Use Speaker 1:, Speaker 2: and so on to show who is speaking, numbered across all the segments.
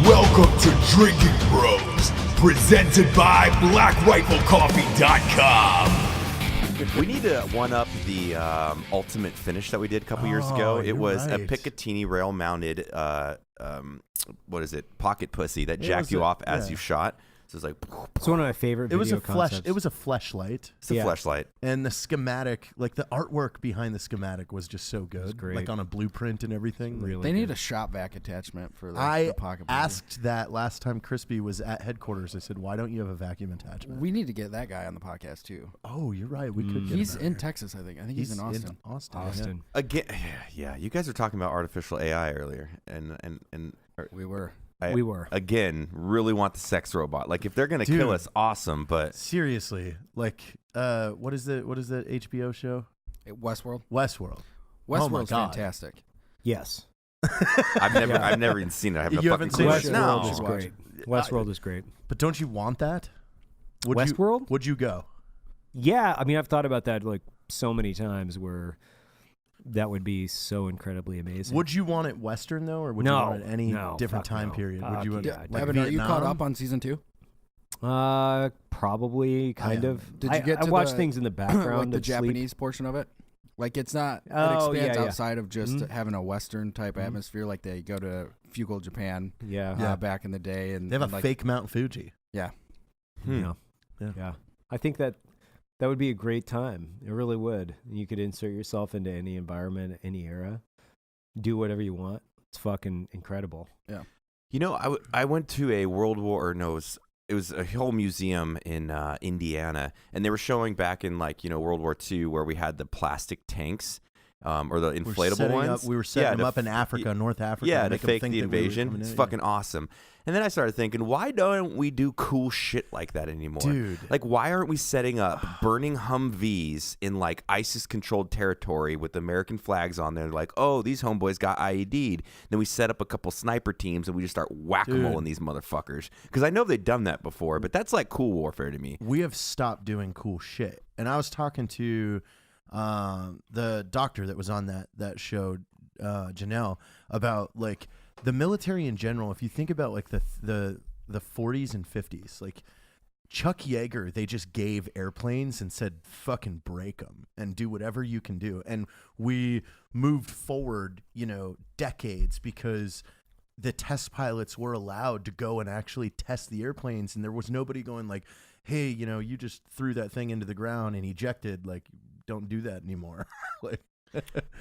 Speaker 1: Welcome to Drinkin Bros, presented by BlackRifleCoffee.com.
Speaker 2: We need to one-up the ultimate finish that we did a couple years ago. It was a Picatinny rail-mounted, pocket pussy that jacked you off as you shot. So it's like...
Speaker 3: It's one of my favorite video concepts.
Speaker 4: It was a fleshlight.
Speaker 2: It's a fleshlight.
Speaker 4: And the schematic, like the artwork behind the schematic was just so good.
Speaker 3: It was great.
Speaker 4: Like on a blueprint and everything.
Speaker 3: Really
Speaker 5: They need a shop vac attachment for the pocket pussy.
Speaker 4: I asked that last time Crispy was at headquarters. I said, why don't you have a vacuum attachment?
Speaker 5: We need to get that guy on the podcast, too.
Speaker 4: Oh, you're right. We could get
Speaker 5: He's
Speaker 4: him
Speaker 5: in Texas, I think. I think he's in Austin.
Speaker 4: Austin.
Speaker 2: Again, yeah, you guys were talking about artificial AI earlier. And
Speaker 5: We were.
Speaker 2: Again, really want the sex robot. Like, if they're going to kill us, awesome, but...
Speaker 4: Seriously. Like, what is the HBO show?
Speaker 5: Westworld.
Speaker 4: Westworld's
Speaker 5: fantastic.
Speaker 3: Yes.
Speaker 2: I've never even seen it. I have no fucking clue.
Speaker 3: Westworld is great. Westworld is great.
Speaker 4: But don't you want that?
Speaker 3: Westworld?
Speaker 4: Would you go?
Speaker 3: Yeah, I mean, I've thought about that like so many times where that would be so incredibly amazing.
Speaker 4: Would you want it Western, though, or would you want it any different time period? Would you want
Speaker 5: Evan, are you caught up on season 2?
Speaker 3: Probably, kind of.
Speaker 5: Did you get to
Speaker 3: I watch things in the background.
Speaker 5: like the
Speaker 3: and sleep.
Speaker 5: Japanese portion of it? Like, it's not, it expands outside of just having a Western type atmosphere. Like, they go to feudal Japan back in the day. And
Speaker 4: they have a fake Mount Fuji.
Speaker 5: Yeah.
Speaker 3: Yeah. I think that would be a great time. It really would. You could insert yourself into any environment, any era, do whatever you want. It's fucking incredible.
Speaker 5: Yeah.
Speaker 2: You know, I went to a it was a whole museum in Indiana, and they were showing back in World War II where we had the plastic tanks or the inflatable ones.
Speaker 4: We were setting them up in Africa, North Africa.
Speaker 2: Yeah, to fake the invasion. It's fucking awesome. And then I started thinking, why don't we do cool shit like that anymore?
Speaker 4: Dude.
Speaker 2: Like, why aren't we setting up burning Humvees in, like, ISIS-controlled territory with American flags on there? Like, oh, these homeboys got IED'd. Then we set up a couple sniper teams, and we just start whack-a-moling these motherfuckers. Because I know they've done that before, but that's, like, cool warfare to me.
Speaker 4: We have stopped doing cool shit. And I was talking to the doctor that was on that show, Janelle, about, like, the military in general. If you think about like the 40s and 50s, like Chuck Yeager, they just gave airplanes and said, fucking break them and do whatever you can do. And we moved forward, decades because the test pilots were allowed to go and actually test the airplanes. And there was nobody going like, hey, you just threw that thing into the ground and ejected. Like, don't do that anymore. Like,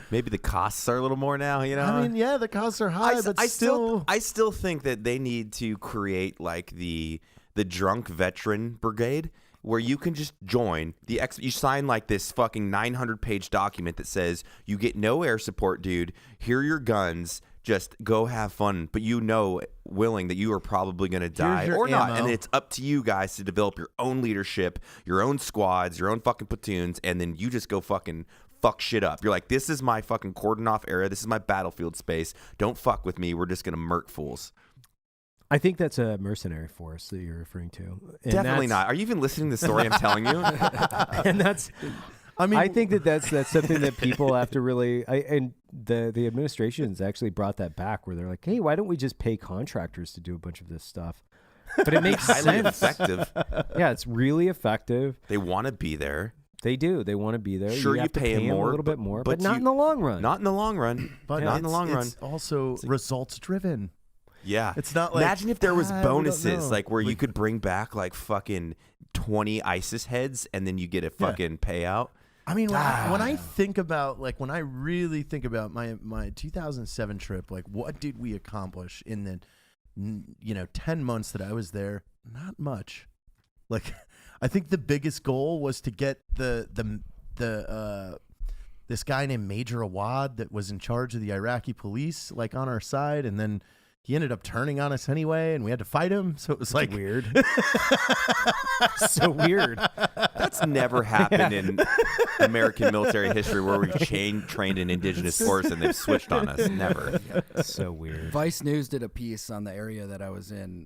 Speaker 2: maybe the costs are a little more now,
Speaker 4: I mean, yeah, the costs are high, but
Speaker 2: I still think that they need to create like the drunk veteran brigade where you can just join you sign like this fucking 900-page document that says you get no air support, dude. Here are your guns. Just go have fun, but willing that you are probably going to die or not. And it's up to you guys to develop your own leadership, your own squads, your own fucking platoons, and then you just go fucking fuck shit up. You're like, this is my fucking cordon off area. This is my battlefield space. Don't fuck with me. We're just going to murk fools.
Speaker 3: I think that's a mercenary force that you're referring to. And
Speaker 2: definitely not. Are you even listening to the story I'm telling you?
Speaker 3: And I think that's something that people have to really, and the administration's actually brought that back where they're like, hey, why don't we just pay contractors to do a bunch of this stuff? But it makes
Speaker 2: highly
Speaker 3: sense.
Speaker 2: Effective.
Speaker 3: Yeah, it's really effective.
Speaker 2: They want to be there.
Speaker 3: They do. They want to be there.
Speaker 2: Sure, you pay them more,
Speaker 3: a little bit more, but not in the long run.
Speaker 2: Not in the long run.
Speaker 4: But
Speaker 2: not in the long run.
Speaker 4: It's also results driven.
Speaker 2: Yeah.
Speaker 4: It's not like,
Speaker 2: imagine if there was bonuses like where you could bring back like fucking 20 ISIS heads and then you get a fucking payout.
Speaker 4: I mean, when I think about, like, when I really think about my 2007 trip, like, what did we accomplish in the 10 months that I was there? Not much. Like, I think the biggest goal was to get this guy named Major Awad that was in charge of the Iraqi police, like, on our side, and then he ended up turning on us anyway, and we had to fight him. So it was like
Speaker 3: weird. So weird.
Speaker 2: That's never happened in American military history where we've trained an indigenous force and they've switched on us. Never.
Speaker 3: So weird.
Speaker 5: Vice News did a piece on the area that I was in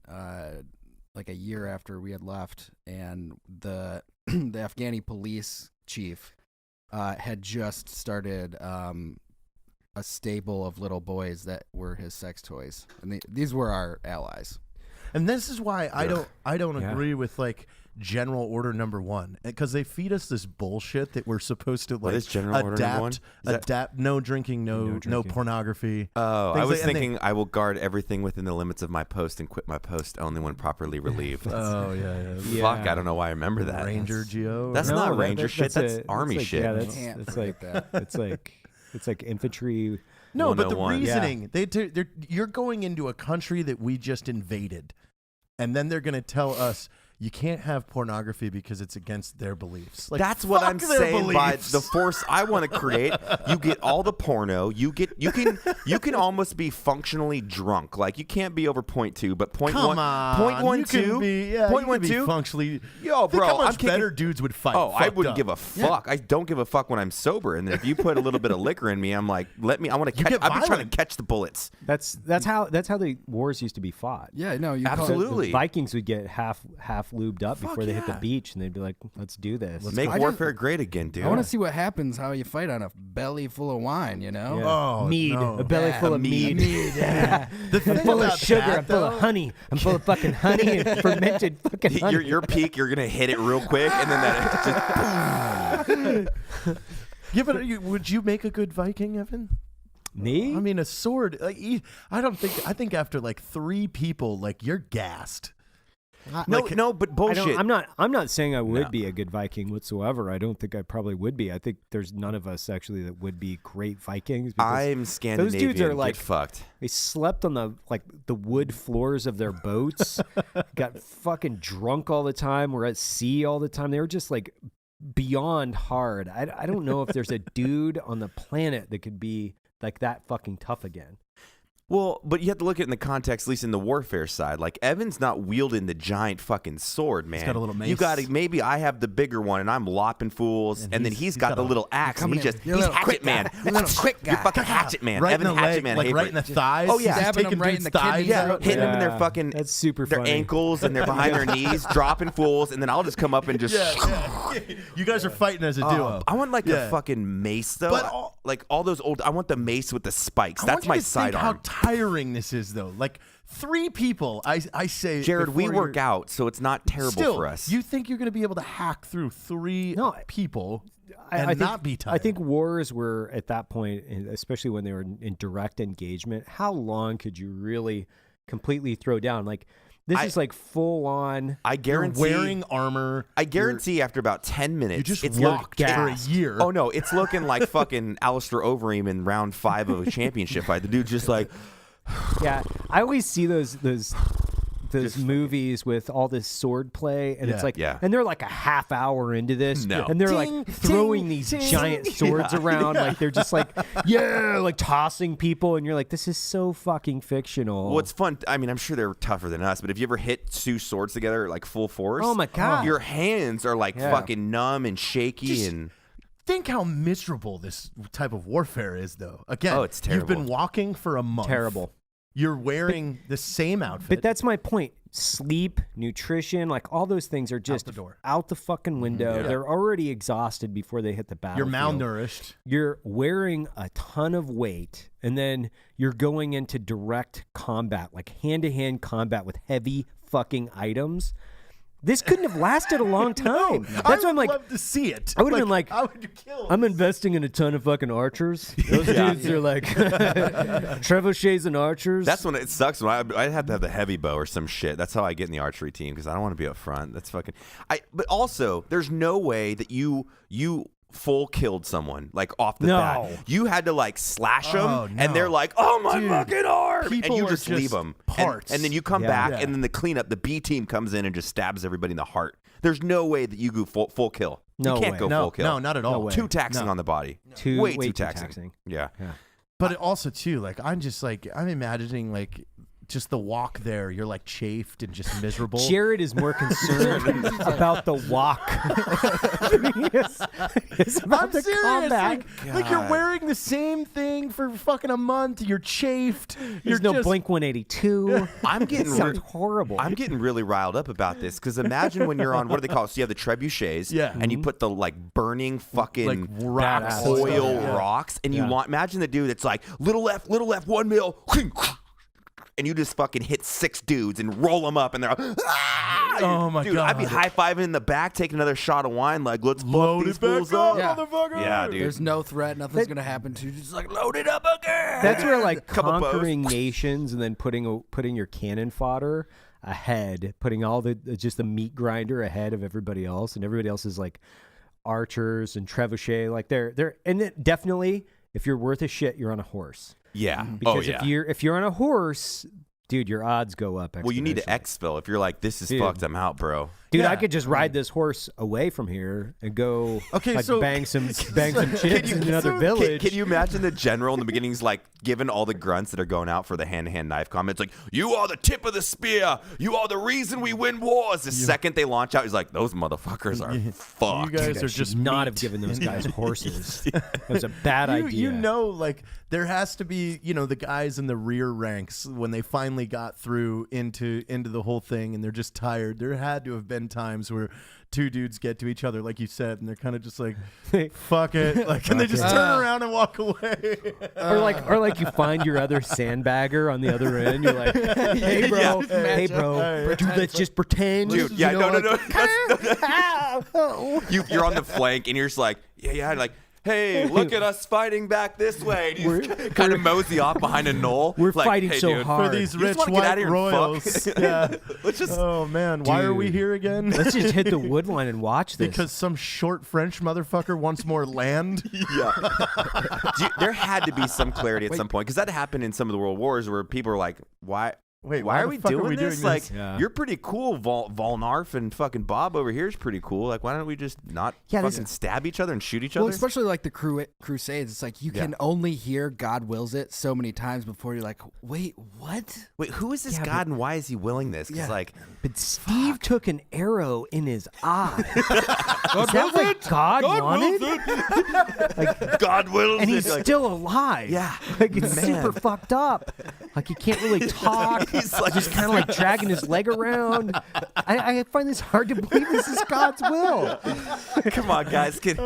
Speaker 5: like a year after we had left, and the Afghani police chief had just started a stable of little boys that were his sex toys, and these were our allies.
Speaker 4: And this is why I don't agree with like General Order Number 1, because they feed us this bullshit that we're supposed to like
Speaker 2: what is General Order Number 1?
Speaker 4: Adapt. No drinking, no pornography.
Speaker 2: Oh, I was thinking I will guard everything within the limits of my post and quit my post only when properly relieved.
Speaker 4: Oh yeah.
Speaker 2: Fuck, I don't know why I remember that.
Speaker 4: Ranger Geo.
Speaker 2: That's not Ranger shit. That's Army shit.
Speaker 3: Yeah, it's like infantry.
Speaker 4: No, but the
Speaker 2: 101.
Speaker 4: reasoning, you're going into a country that we just invaded, and then they're going to tell us you can't have pornography because it's against their beliefs. Like,
Speaker 2: that's what I'm saying
Speaker 4: beliefs.
Speaker 2: by the force I want to create. You get all the porno. You can almost be functionally drunk. Like you can't be over 0.2, but point
Speaker 4: Come
Speaker 2: one,
Speaker 4: on,
Speaker 2: point one
Speaker 4: you can
Speaker 2: two,
Speaker 4: be, yeah,
Speaker 2: point
Speaker 4: you
Speaker 2: one
Speaker 4: can be
Speaker 2: two.
Speaker 4: functionally.
Speaker 2: Yo,
Speaker 4: Think
Speaker 2: bro,
Speaker 4: how much
Speaker 2: I'm kicking,
Speaker 4: better dudes would fight.
Speaker 2: Oh, I wouldn't
Speaker 4: up.
Speaker 2: give a fuck. I don't give a fuck when I'm sober. And then if you put a little bit of liquor in me, I'm like, I want to catch. I've been trying to catch the bullets.
Speaker 3: That's how the wars used to be fought.
Speaker 5: Yeah, no, you
Speaker 2: absolutely.
Speaker 3: The Vikings would get half lubed up before they hit the beach, and they'd be like, "Let's do this.
Speaker 2: Let's make warfare great again, dude."
Speaker 5: I want to see what happens. How you fight on a belly full of wine, you know?
Speaker 3: Yeah.
Speaker 4: Oh,
Speaker 3: mead,
Speaker 4: no.
Speaker 3: a belly full of mead.
Speaker 5: Yeah.
Speaker 4: The thing
Speaker 3: I'm full of
Speaker 4: about
Speaker 3: sugar.
Speaker 4: that,
Speaker 3: I'm full of
Speaker 4: though-
Speaker 3: honey. I'm full of fucking honey and fermented fucking honey.
Speaker 2: Your peak, you're gonna hit it real quick, and then that just.
Speaker 4: Yeah, but would you make a good Viking, Evan?
Speaker 3: Me?
Speaker 4: I mean, a sword. Like, I think after like 3 people, like you're gassed.
Speaker 2: No, but bullshit.
Speaker 3: I'm not saying I would be a good Viking whatsoever. I don't think I probably would be. I think there's none of us actually that would be great Vikings.
Speaker 2: I'm Scandinavian.
Speaker 3: Those dudes are like
Speaker 2: get fucked.
Speaker 3: They slept on the wood floors of their boats, got fucking drunk all the time, were at sea all the time. They were just like beyond hard. I don't know if there's a dude on the planet that could be like that fucking tough again.
Speaker 2: Well, but you have to look at it in the context, at least in the warfare side. Like, Evan's not wielding the giant fucking sword, man.
Speaker 4: He's got a little mace.
Speaker 2: You got to, maybe I have the bigger one and I'm lopping fools, and then he's got the little axe, and he's hatchet man.
Speaker 5: Quick guy.
Speaker 2: You're fucking hatchet man.
Speaker 4: Right
Speaker 2: Evan
Speaker 4: in the
Speaker 2: hatchet
Speaker 4: leg,
Speaker 2: man.
Speaker 4: like
Speaker 2: Haver.
Speaker 4: right in the thighs.
Speaker 2: Oh, yeah.
Speaker 4: He's
Speaker 5: Stabbing
Speaker 4: taking
Speaker 5: them right
Speaker 4: dudes'
Speaker 5: in the
Speaker 4: thighs
Speaker 5: kidneys.
Speaker 4: out.
Speaker 2: Hitting them in their fucking
Speaker 3: That's super
Speaker 2: their
Speaker 3: funny.
Speaker 2: ankles and they're behind their knees, dropping fools, and then I'll just come up and just.
Speaker 4: Yeah. You guys are fighting as a duo.
Speaker 2: I want like a fucking mace though.
Speaker 4: But
Speaker 2: like all those old. I want the mace with the spikes.
Speaker 4: I
Speaker 2: That's
Speaker 4: want you
Speaker 2: my
Speaker 4: to think
Speaker 2: sidearm.
Speaker 4: how tiring this is, though. Like 3 people, I say.
Speaker 2: Jared, we
Speaker 4: before
Speaker 2: work
Speaker 4: you're-
Speaker 2: out, so it's not terrible
Speaker 4: Still,
Speaker 2: for us.
Speaker 4: you think you're going to be able to hack through 3 people and
Speaker 3: I think,
Speaker 4: not be tired?
Speaker 3: I think wars were at that point, and especially when they were in direct engagement. How long could you really completely throw down? Like this is like full on.
Speaker 2: I guarantee
Speaker 4: you're wearing armor.
Speaker 2: I guarantee after about 10 minutes,
Speaker 4: You just
Speaker 2: it's
Speaker 4: walked
Speaker 2: looking-
Speaker 4: for a year.
Speaker 2: Oh no, it's looking like fucking Alistair Overeem in round 5 of a championship fight. The dude's just like,
Speaker 3: Yeah, I always see those movies with all this sword play, and it's like, and they're like a half hour into this, and they're
Speaker 4: Ding,
Speaker 3: like throwing
Speaker 4: ding,
Speaker 3: these
Speaker 4: ding.
Speaker 3: giant swords around, like they're just like, like tossing people, and you're like, this is so fucking fictional.
Speaker 2: well, it's fun. I mean, I'm sure they're tougher than us, but if you ever hit 2 swords together like full force,
Speaker 3: Oh my God.
Speaker 2: your hands are like fucking numb and shaky and.
Speaker 4: Think how miserable this type of warfare is, though. Again,
Speaker 2: it's
Speaker 4: you've been
Speaker 2: terrible.
Speaker 4: walking for a month.
Speaker 3: Terrible.
Speaker 4: You're wearing the same outfit.
Speaker 3: But that's my point. Sleep, nutrition, like all those things are just
Speaker 4: the door.
Speaker 3: out the fucking window. They're already exhausted before they hit the
Speaker 4: You're
Speaker 3: battlefield.
Speaker 4: malnourished.
Speaker 3: You're wearing a ton of weight, and then you're going into direct combat, like hand-to-hand combat with heavy fucking items. This couldn't have lasted a long time. That's why I'm like,
Speaker 4: love to see it.
Speaker 3: I would have been like,
Speaker 4: how would you kill?
Speaker 3: I'm investing in a ton of fucking archers. Those dudes are like trebuchets and archers.
Speaker 2: That's when it sucks. When I have to have the heavy bow or some shit. That's how I get in the archery team because I don't want to be up front. That's fucking. But also, there's no way that you full killed someone like off the bat. You had to like slash them, and they're like, "Oh my fucking arm!" And
Speaker 4: people
Speaker 2: you
Speaker 4: are
Speaker 2: just leave
Speaker 4: just
Speaker 2: them.
Speaker 4: parts.
Speaker 2: And then you come back, and then the cleanup, the B team comes in and just stabs everybody in the heart. There's no way that you go full kill.
Speaker 3: No
Speaker 2: you can't
Speaker 3: way.
Speaker 2: go full kill.
Speaker 4: No, not at all.
Speaker 3: No way.
Speaker 2: Too taxing on the body.
Speaker 3: way
Speaker 2: too
Speaker 3: too
Speaker 2: taxing. Yeah.
Speaker 4: But also too, like I'm imagining like just the walk there, you're like chafed and just miserable.
Speaker 3: Jared is more concerned about the walk. It's about
Speaker 4: I'm
Speaker 3: the
Speaker 4: serious.
Speaker 3: combat.
Speaker 4: Like you're wearing the same thing for fucking a month. You're chafed.
Speaker 3: There's no Blink 182.
Speaker 2: I'm getting
Speaker 3: sounds horrible.
Speaker 2: I'm getting really riled up about this because imagine when you're on, what do they call it? So you have the trebuchets, and you put the like burning fucking
Speaker 4: like rocks,
Speaker 2: oil rocks, and you imagine the dude that's like little left, 1 mil, and you just fucking hit 6 dudes and roll them up, and they're like,
Speaker 4: oh my
Speaker 2: dude,
Speaker 4: god!
Speaker 2: I'd be high fiving in the back, taking another shot of wine, like let's
Speaker 4: Load
Speaker 2: these
Speaker 4: it back
Speaker 2: fools
Speaker 4: up,
Speaker 2: up.
Speaker 4: motherfucker.
Speaker 2: Yeah, dude.
Speaker 5: There's no threat. Nothing's gonna happen to you. Just like load it up again.
Speaker 3: That's where like
Speaker 2: Couple bows.
Speaker 3: conquering nations and then putting your cannon fodder ahead, putting all the just the meat grinder ahead of everybody else, and everybody else is like archers and trebuchet. Like they're and it definitely, if you're worth a shit, you're on a horse.
Speaker 2: Yeah.
Speaker 3: Because if you're on a horse, dude, your odds go up.
Speaker 2: Well, you need to exfil. If you're like, this is fucked, I'm out, bro.
Speaker 3: Dude, I could just ride this horse away from here and go bang some chicks in another village.
Speaker 2: Can you imagine the general in the beginning is like giving all the grunts that are going out for the hand-to-hand knife comments like, you are the tip of the spear. You are the reason we win wars. The second they launch out, he's like, those motherfuckers are fucked.
Speaker 4: You guys are just
Speaker 3: not have given those guys horses. That was a bad idea.
Speaker 4: You know, like there has to be, the guys in the rear ranks when they finally got through into the whole thing and they're just tired. There had to have been times where 2 dudes get to each other, like you said, and they're kind of just like, fuck it, like, and they just turn around and walk away.
Speaker 3: Or like you find your other sandbagger on the other end. You're like, hey bro, dude, let's just pretend.
Speaker 2: Dude, yeah, no. You're on the flank and you're just like, like, hey, look at us fighting back this way. And you just kind of mosey off behind a knoll.
Speaker 3: We're
Speaker 2: like,
Speaker 3: fighting
Speaker 2: hey,
Speaker 3: so
Speaker 2: dude,
Speaker 3: hard.
Speaker 4: For these
Speaker 2: You just
Speaker 4: rich
Speaker 2: wanna get out
Speaker 4: white
Speaker 2: here and
Speaker 4: royals.
Speaker 2: fuck.
Speaker 4: Yeah.
Speaker 2: Let's just,
Speaker 4: Oh man, why are we here again?
Speaker 3: Let's just hit the wood line and watch this.
Speaker 4: Because some short French motherfucker wants more land.
Speaker 2: there had to be some clarity at some point because that happened in some of the world wars where people are like, why are we doing this? Like, you're pretty cool, Volnarf and fucking Bob over here is pretty cool. Like, why don't we just not fucking stab each other and shoot each other?
Speaker 5: Well, especially like the Crusades. It's like you can only hear God wills it so many times before you're like, wait, what?
Speaker 2: Wait, who is this God and why is he willing this? Because
Speaker 3: but Steve took an arrow in his eye. Is that what God wanted? Like,
Speaker 2: God wills
Speaker 3: and
Speaker 2: it.
Speaker 3: he's still alive.
Speaker 2: Yeah.
Speaker 3: Like, it's super fucked up. Like, he can't really talk.
Speaker 2: He's like,
Speaker 3: just kind of like dragging his leg around. I find this hard to believe this is God's will.
Speaker 2: Come on, guys. Can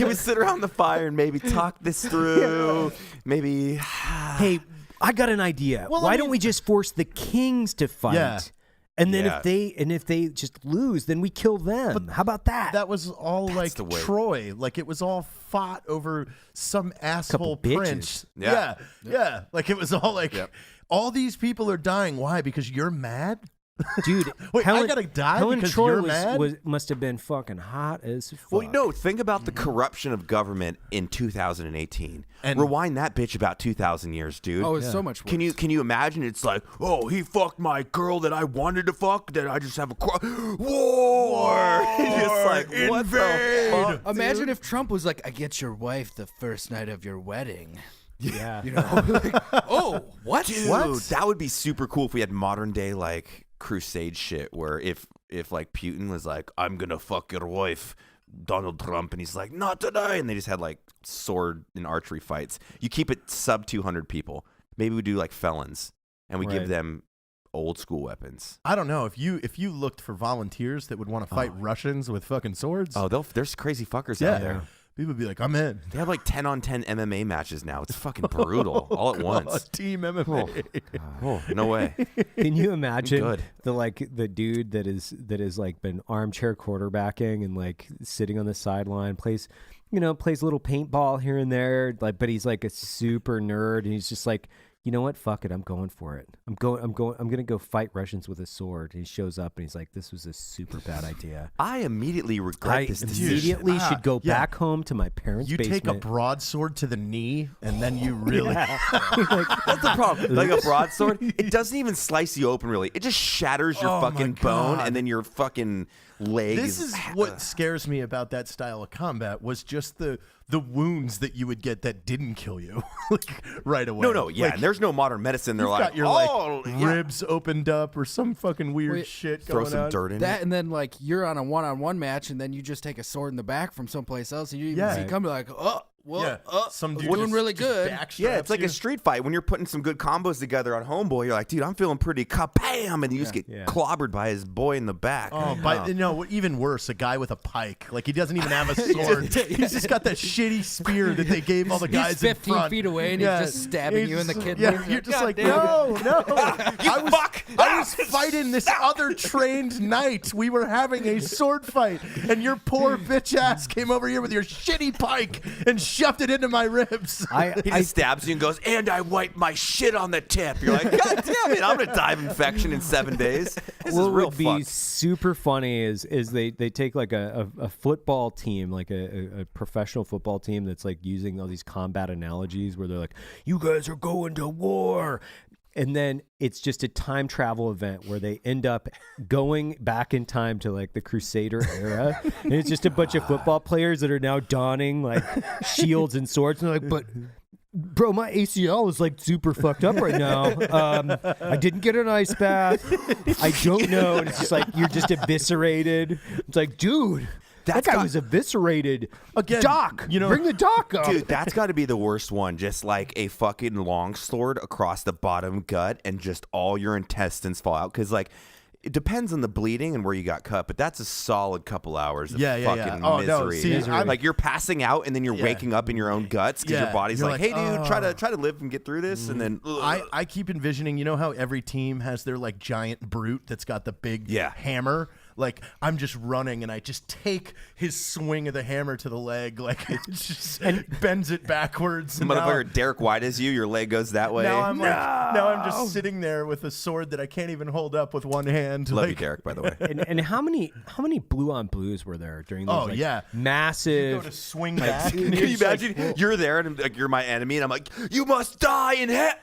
Speaker 2: we sit around the fire and maybe talk this through? Maybe.
Speaker 3: Hey, I got an idea. Why don't we just force the kings to fight?
Speaker 4: Yeah.
Speaker 3: And then if they just lose, then we kill them. But how about that?
Speaker 4: That was all like Troy. Like it was all fought over some asshole prince. Yeah. Like it was all like all these people are dying. Why? Because you're mad?
Speaker 3: Dude,
Speaker 4: wait, I gotta die because
Speaker 3: Troy
Speaker 4: you're mad?
Speaker 3: must have been fucking hot as fuck.
Speaker 2: Well, no, think about the corruption of government in 2018. And rewind that bitch about 2,000 years, dude.
Speaker 5: Oh, it's so much worse.
Speaker 2: Can you imagine? It's like, oh, he fucked my girl that I wanted to fuck, that I just have a war. Just like, what the fuck,
Speaker 5: imagine if Trump was like, I get your wife the first night of your wedding.
Speaker 3: Yeah.
Speaker 5: Like, oh, what?
Speaker 2: Dude, that would be super cool if we had modern day like crusade shit where if like Putin was like, I'm gonna fuck your wife, Donald Trump, and he's like, not today, and they just had like sword and archery fights. You keep it sub 200 people. Maybe we do like felons and we give them old school weapons.
Speaker 4: I don't know if you looked for volunteers that would want to fight Russians with fucking swords.
Speaker 2: Oh, there's crazy fuckers out there.
Speaker 4: People would be like, I'm in.
Speaker 2: They have like 10-on-10 MMA matches now. It's fucking brutal all at once.
Speaker 4: Team MMA.
Speaker 2: Oh, no way.
Speaker 3: Can you imagine the dude that is like been armchair quarterbacking and like sitting on the sideline, plays a little paintball here and there, like, but he's like a super nerd and he's just like, you know what? Fuck it. I'm going for it. I'm going to go fight Russians with a sword. And he shows up and he's like, this was a super bad idea.
Speaker 2: I immediately regret this decision.
Speaker 3: Immediately should go back home to my parents' basement.
Speaker 4: You take a broadsword to the knee and then you really...
Speaker 2: That's the problem. Like a broadsword, it doesn't even slice you open really. It just shatters your fucking bone and then your fucking leg.
Speaker 4: This is what scares me about that style of combat was just the the wounds that you would get that didn't kill you like right away.
Speaker 2: No, yeah.
Speaker 4: Like,
Speaker 2: And there's no modern medicine. They're
Speaker 4: you've
Speaker 2: like,
Speaker 4: got your ribs opened up or some fucking weird shit
Speaker 2: throw
Speaker 4: going
Speaker 2: some
Speaker 4: on.
Speaker 2: dirt in
Speaker 5: that,
Speaker 2: it.
Speaker 5: and then like you're on a one-on-one match, and then you just take a sword in the back from someplace else, and you even see come like,
Speaker 4: Some dude
Speaker 5: doing
Speaker 4: just-
Speaker 5: really
Speaker 4: just
Speaker 5: good.
Speaker 4: backstraps
Speaker 2: Yeah, it's like
Speaker 4: you.
Speaker 2: a street fight when you're putting some good combos together on Homeboy. You're like, dude, I'm feeling pretty kabam, and you just get clobbered by his boy in the back.
Speaker 4: Oh, but no, even worse, a guy with a pike. Like he doesn't even have a sword. He's just got that shitty spear that they gave all the guys
Speaker 5: He's 15
Speaker 4: in front.
Speaker 5: feet away, and he's just stabbing you in the kidney.
Speaker 4: Yeah, you're just like, no. I was fighting this other trained knight. We were having a sword fight, and your poor bitch ass came over here with your shitty pike and shoved it into my ribs.
Speaker 2: He just stabs you and goes, and I wiped my shit on the tip. You're like, God damn it, I'm gonna die of infection in 7 days. This is real
Speaker 3: would be
Speaker 2: fucked.
Speaker 3: super funny is they take like a football team, like a professional football team that's like using all these combat analogies where they're like, you guys are going to war. And then it's just a time travel event where they end up going back in time to like the Crusader era. And it's just a bunch of football players that are now donning like shields and swords. And they're like, but bro, my ACL is like super fucked up right now. I didn't get an ice bath. I don't know. And it's just like, you're just eviscerated. It's like, dude. That guy was eviscerated.
Speaker 4: Again,
Speaker 3: Doc,
Speaker 4: you know,
Speaker 3: bring the doc up.
Speaker 2: Dude, that's got to be the worst one. Just like a fucking long sword across the bottom gut and just all your intestines fall out. Because, like, it depends on the bleeding and where you got cut, but that's a solid couple hours of fucking
Speaker 4: Oh,
Speaker 2: misery.
Speaker 4: no, see,
Speaker 2: like, you're passing out and then you're waking up in your own guts because your body's
Speaker 4: you're
Speaker 2: like, hey, dude, try to live and get through this. And then
Speaker 4: I keep envisioning, you know how every team has their like giant brute that's got the big hammer? Like, I'm just running and I just take his swing of the hammer to the leg, like it just bends it backwards. And
Speaker 2: motherfucker Derek White is you, your leg goes that way.
Speaker 4: now I'm just sitting there with a sword that I can't even hold up with one hand.
Speaker 2: Love
Speaker 4: like,
Speaker 2: you, Derek, by the way.
Speaker 3: And how many blue on blues were there during those massive
Speaker 4: go to swing back.
Speaker 2: Can you imagine? You're there and like, you're my enemy, and I'm like, you must die in hell.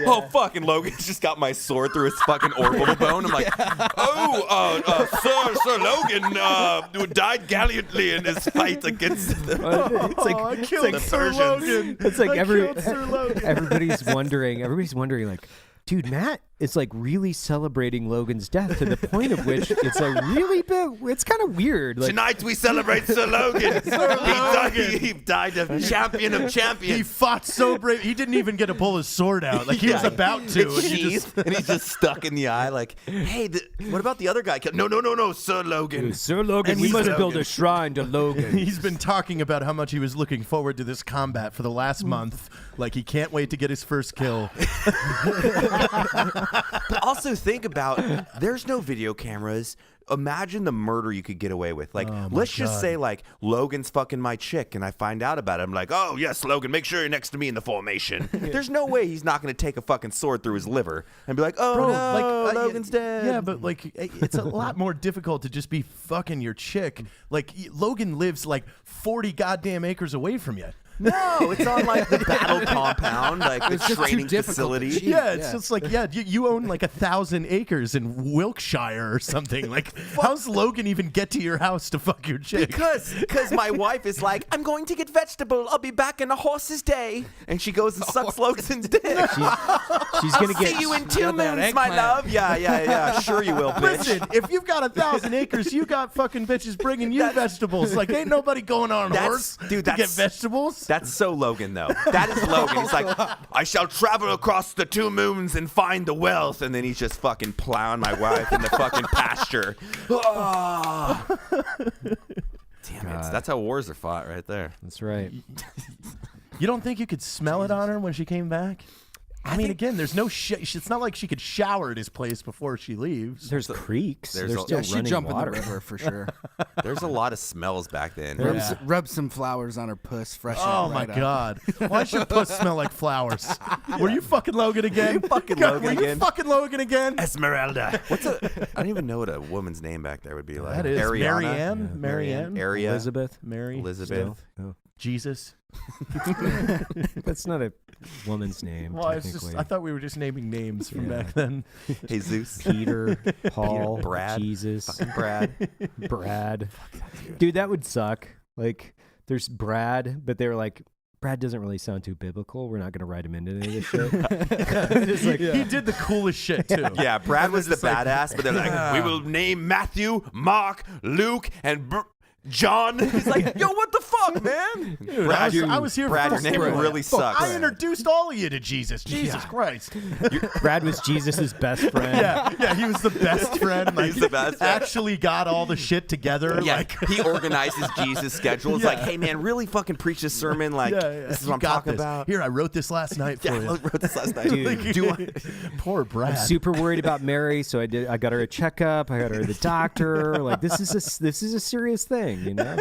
Speaker 2: Oh, fucking Logan's just got my sword through his fucking orbital bone. I'm like, Sir Logan who died gallantly in his fight against the...
Speaker 3: It's like,
Speaker 4: I killed Sir Logan.
Speaker 3: It's like
Speaker 4: killed Sir Logan.
Speaker 3: everybody's wondering like, dude, Matt is like really celebrating Logan's death to the point of which it's like really big. It's kind of weird. Like,
Speaker 2: Tonight we celebrate Sir Logan. He died a champion of champions.
Speaker 4: He fought so brave. He didn't even get to pull his sword out. Like he was about to.
Speaker 2: And he's just stuck in the eye like, hey, what about the other guy? No, Sir Logan.
Speaker 3: Sir Logan, we must build a shrine to Logan.
Speaker 4: He's been talking about how much he was looking forward to this combat for the last month. Like he can't wait to get his first kill.
Speaker 2: But also think about, there's no video cameras. Imagine the murder you could get away with. Like, let's just say, like, Logan's fucking my chick, and I find out about it. I'm like, oh, yes, Logan, make sure you're next to me in the formation. There's no way he's not going to take a fucking sword through his liver and be like, oh,
Speaker 4: Bro,
Speaker 2: no, Logan's dead.
Speaker 4: Yeah, but, like, it's a lot more difficult to just be fucking your chick. Like, Logan lives, like, 40 goddamn acres away from you.
Speaker 2: No, it's on like the battle compound, like the
Speaker 5: It's just too
Speaker 2: training
Speaker 5: difficult to
Speaker 2: facility.
Speaker 5: cheat.
Speaker 4: Yeah, it's just like, you own like 1,000 acres in Wiltshire or something. Like, how's Logan even get to your house to fuck your chick?
Speaker 2: Because my wife is like, I'm going to get vegetable. I'll be back in a horse's day. And she goes and sucks Logan's dick.
Speaker 3: She's gonna
Speaker 2: See you in 2
Speaker 5: Got that
Speaker 2: moons, my
Speaker 5: eggplant.
Speaker 2: love. Yeah. Sure you will, bitch.
Speaker 4: Listen, if you've got 1,000 acres, you got fucking bitches bringing you vegetables. Like, ain't nobody going on a horse to get vegetables.
Speaker 2: That's so Logan, though. That is Logan. He's like, I shall travel across the 2 moons and find the wealth. And then he's just fucking plowing my wife in the fucking pasture. Oh. Damn it. That's how wars are fought right there.
Speaker 3: That's right.
Speaker 4: You don't think you could smell it on her when she came back? I mean, again, there's no it's not like she could shower at his place before she leaves.
Speaker 3: There's creeks. There's
Speaker 2: a-
Speaker 3: still
Speaker 5: Yeah, she'd
Speaker 3: running
Speaker 5: jump
Speaker 3: water.
Speaker 5: in the river for sure.
Speaker 2: There's a lot of smells back then.
Speaker 5: Rub some flowers on her puss, freshen
Speaker 4: Oh
Speaker 5: it
Speaker 4: my
Speaker 5: right up.
Speaker 4: God! Why should puss smell like flowers? Were you fucking Logan again?
Speaker 2: Were you fucking
Speaker 4: God,
Speaker 2: Logan
Speaker 4: were you
Speaker 2: again?
Speaker 4: fucking Logan again?
Speaker 2: Esmeralda. I don't even know what a woman's name back there would be like.
Speaker 4: That is
Speaker 2: Ariana?
Speaker 4: Marianne.
Speaker 2: Area.
Speaker 3: Elizabeth.
Speaker 4: Mary.
Speaker 2: Elizabeth.
Speaker 3: Oh.
Speaker 4: Jesus.
Speaker 3: That's not a woman's name.
Speaker 4: Well,
Speaker 3: technically.
Speaker 4: I thought we were just naming names from back then.
Speaker 2: Jesus.
Speaker 3: Peter, Paul,
Speaker 2: Brad.
Speaker 3: Jesus,
Speaker 2: Fucking Brad.
Speaker 3: Brad. Dude, that would suck. Like, there's Brad, but they're like, Brad doesn't really sound too biblical. We're not going to write him into any of this shit. It's like,
Speaker 4: He did the coolest shit too.
Speaker 2: Yeah, Brad was the badass, but they're like, we will name Matthew, Mark, Luke, and John. He's like, yo, what the fuck, man?
Speaker 4: Dude,
Speaker 2: Brad,
Speaker 4: I was here.
Speaker 2: Brad,
Speaker 4: for
Speaker 2: your name really sucks.
Speaker 4: I introduced all of you to Jesus. Jesus Christ.
Speaker 3: Brad was Jesus's best friend.
Speaker 4: Yeah, he was the best friend. Like,
Speaker 2: He's the best.
Speaker 4: Actually got all the shit together.
Speaker 2: Yeah,
Speaker 4: Like,
Speaker 2: he organizes Jesus' schedule. It's like, hey, man, really fucking preach this sermon. Like, this is what I'm talking about.
Speaker 4: Here, I wrote this last night for
Speaker 2: Yeah,
Speaker 4: you.
Speaker 2: I wrote this last night.
Speaker 3: Dude.
Speaker 4: Poor Brad.
Speaker 3: I'm super worried about Mary, so I got her a checkup. I got her to the doctor. Like, this is a serious thing, you know.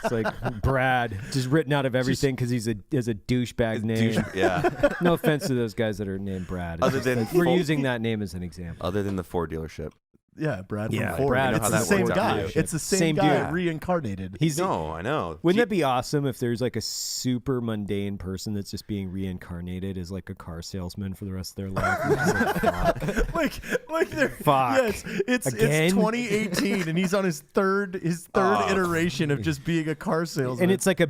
Speaker 3: It's like Brad, just written out of everything because he's a douchebag name.
Speaker 2: Yeah.
Speaker 3: No offense to those guys that are named Brad.
Speaker 2: Other than
Speaker 3: we're using that name as an example.
Speaker 2: Other than the Ford dealership.
Speaker 4: Yeah, Brad.
Speaker 3: Yeah,
Speaker 4: from Ford.
Speaker 3: Brad,
Speaker 4: It's
Speaker 2: how
Speaker 4: the
Speaker 2: that
Speaker 4: same
Speaker 2: works out
Speaker 4: guy.
Speaker 2: for you.
Speaker 4: It's the
Speaker 3: Same
Speaker 4: same guy
Speaker 3: dude.
Speaker 4: reincarnated.
Speaker 2: No, I know.
Speaker 3: Wouldn't that be awesome if there's like a super mundane person that's just being reincarnated as like a car salesman for the rest of their life?
Speaker 4: like they're
Speaker 3: Fuck.
Speaker 4: Yeah, it's
Speaker 3: Again?
Speaker 4: 2018 and he's on his third iteration of just being a car salesman.
Speaker 3: And it's like a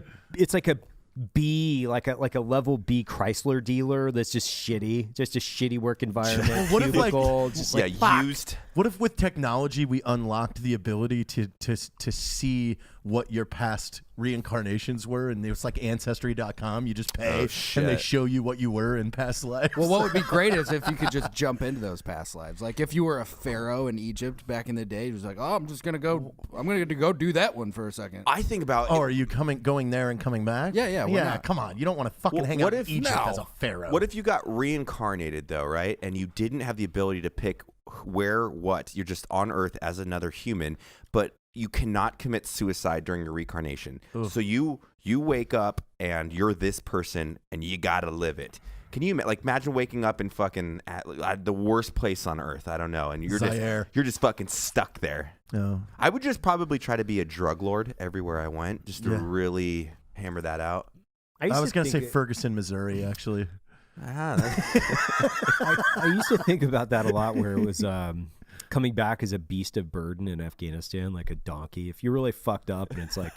Speaker 3: B, like a level B Chrysler dealer that's just shitty, just a shitty work environment.
Speaker 4: Well, what if, like-
Speaker 3: cubicle, just like, fuck.
Speaker 2: used.
Speaker 4: What if with technology we unlocked the ability to see what your past reincarnations were, and it's like Ancestry.com. You just pay, and they show you what you were in past lives.
Speaker 5: Well, what would be great is if you could just jump into those past lives. Like if you were a pharaoh in Egypt back in the day, it was like, oh, I'm going to go do that one for a second.
Speaker 2: I think about
Speaker 4: are you going there and coming back?
Speaker 5: Yeah, why not?
Speaker 4: Come on, you don't want to fucking hang out in Egypt as a pharaoh.
Speaker 2: What if you got reincarnated though, right? And you didn't have the ability to pick what? You're just on Earth as another human, but you cannot commit suicide during your reincarnation. Oof. So you wake up and you're this person and you gotta live it. Can you imagine waking up in fucking at the worst place on Earth? I don't know, and you're just fucking stuck there.
Speaker 4: No.
Speaker 2: I would just probably try to be a drug lord everywhere I went, just to really hammer that out.
Speaker 4: I was gonna say Ferguson, Missouri, actually.
Speaker 3: I used to think about that a lot, where it was coming back as a beast of burden in Afghanistan, like a donkey. If you're really fucked up, and it's like,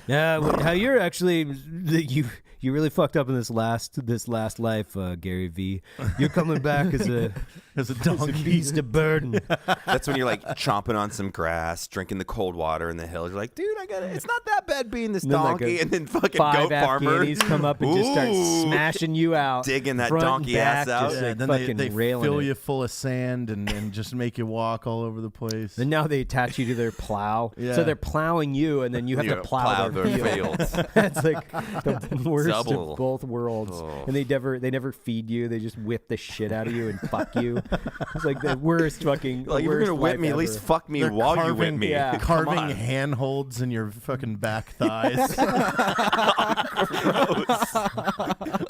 Speaker 3: how you're actually you really fucked up in this last life, Gary V. You're coming back as a donkey, as a beast of burden.
Speaker 2: That's when you're like chomping on some grass, drinking the cold water in the hills. You're like, dude, I got it. It's not that bad being this donkey. And then fucking goat farmer
Speaker 3: come up and just start smashing you out,
Speaker 2: digging that
Speaker 3: front
Speaker 2: donkey
Speaker 3: back,
Speaker 2: ass out.
Speaker 3: just, like,
Speaker 4: then
Speaker 3: fucking
Speaker 4: they
Speaker 3: railing
Speaker 4: fill
Speaker 3: it.
Speaker 4: you full of sand and just make you walk all over the place.
Speaker 3: And now they attach you to their plow.
Speaker 4: Yeah.
Speaker 3: So they're plowing you, and then you have to plow their fields. That's like the worst
Speaker 2: Double.
Speaker 3: of both worlds.
Speaker 2: Oh.
Speaker 3: And they never feed you. They just whip the shit out of you and fuck you. It's like the worst fucking.
Speaker 2: Like, if you're gonna whip me, at least fuck me while you whip me.
Speaker 3: Yeah.
Speaker 4: Carving handholds in your fucking back thighs.
Speaker 2: Gross.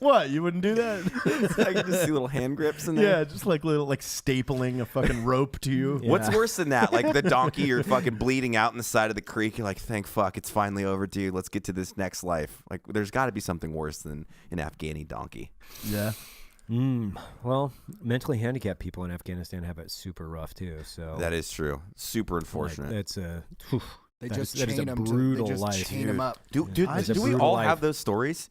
Speaker 4: What? You wouldn't do that?
Speaker 2: I can just see little hand grips in there.
Speaker 4: Yeah, just like little stapling a fucking rope to you.
Speaker 3: Yeah.
Speaker 2: What's worse than that? Like the donkey, you're fucking bleeding out in the side of the creek. You're like, thank fuck, it's finally over, dude. Let's get to this next life. Like, there's got to be something worse than an Afghani donkey.
Speaker 4: Yeah.
Speaker 3: Well, mentally handicapped people in Afghanistan have it super rough too. So
Speaker 2: That is true. Super unfortunate.
Speaker 3: That's
Speaker 5: They
Speaker 3: that
Speaker 5: just
Speaker 3: is a
Speaker 5: chain them
Speaker 3: brutal
Speaker 5: they just
Speaker 3: life,
Speaker 5: chain them up.
Speaker 2: do
Speaker 3: It's a
Speaker 2: we
Speaker 3: brutal
Speaker 2: all
Speaker 3: life.
Speaker 2: have those stories?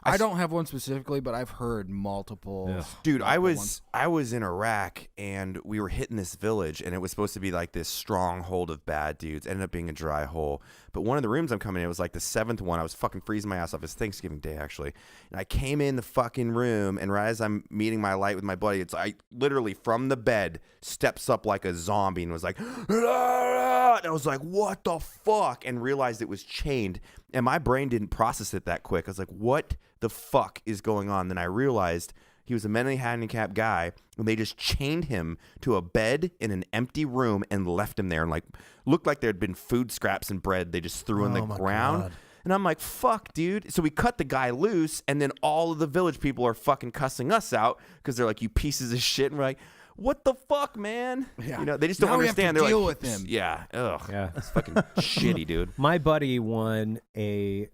Speaker 5: I don't have one specifically, but I've heard multiple.
Speaker 3: Ugh.
Speaker 2: Dude, I
Speaker 5: multiple
Speaker 2: was in Iraq and we were hitting this village and it was supposed to be like this stronghold of bad dudes. Ended up being a dry hole. But one of the rooms I'm coming in, it was like the 7th one. I was fucking freezing my ass off. It's Thanksgiving Day actually. And I came in the fucking room and right as I'm meeting my light with my buddy, I literally from the bed steps up like a zombie and was like, "Ah!" And I was like, what the fuck? And realized it was chained. And my brain didn't process it that quick. I was like, what the fuck is going on? Then I realized he was a mentally handicapped guy, and they just chained him to a bed in an empty room and left him there. And like looked like there had been food scraps and bread they just threw on the ground.
Speaker 4: God.
Speaker 2: And I'm like, fuck, dude. So we cut the guy loose, and then all of the village people are fucking cussing us out because they're like, you pieces of shit. And we're like, what the fuck, man?
Speaker 5: Yeah.
Speaker 2: You know, they just don't
Speaker 5: Now we have to
Speaker 2: understand. They're
Speaker 5: deal
Speaker 2: like,
Speaker 5: with him.
Speaker 2: Yeah. Ugh.
Speaker 3: Yeah.
Speaker 2: It's fucking shitty, dude.
Speaker 3: My buddy won I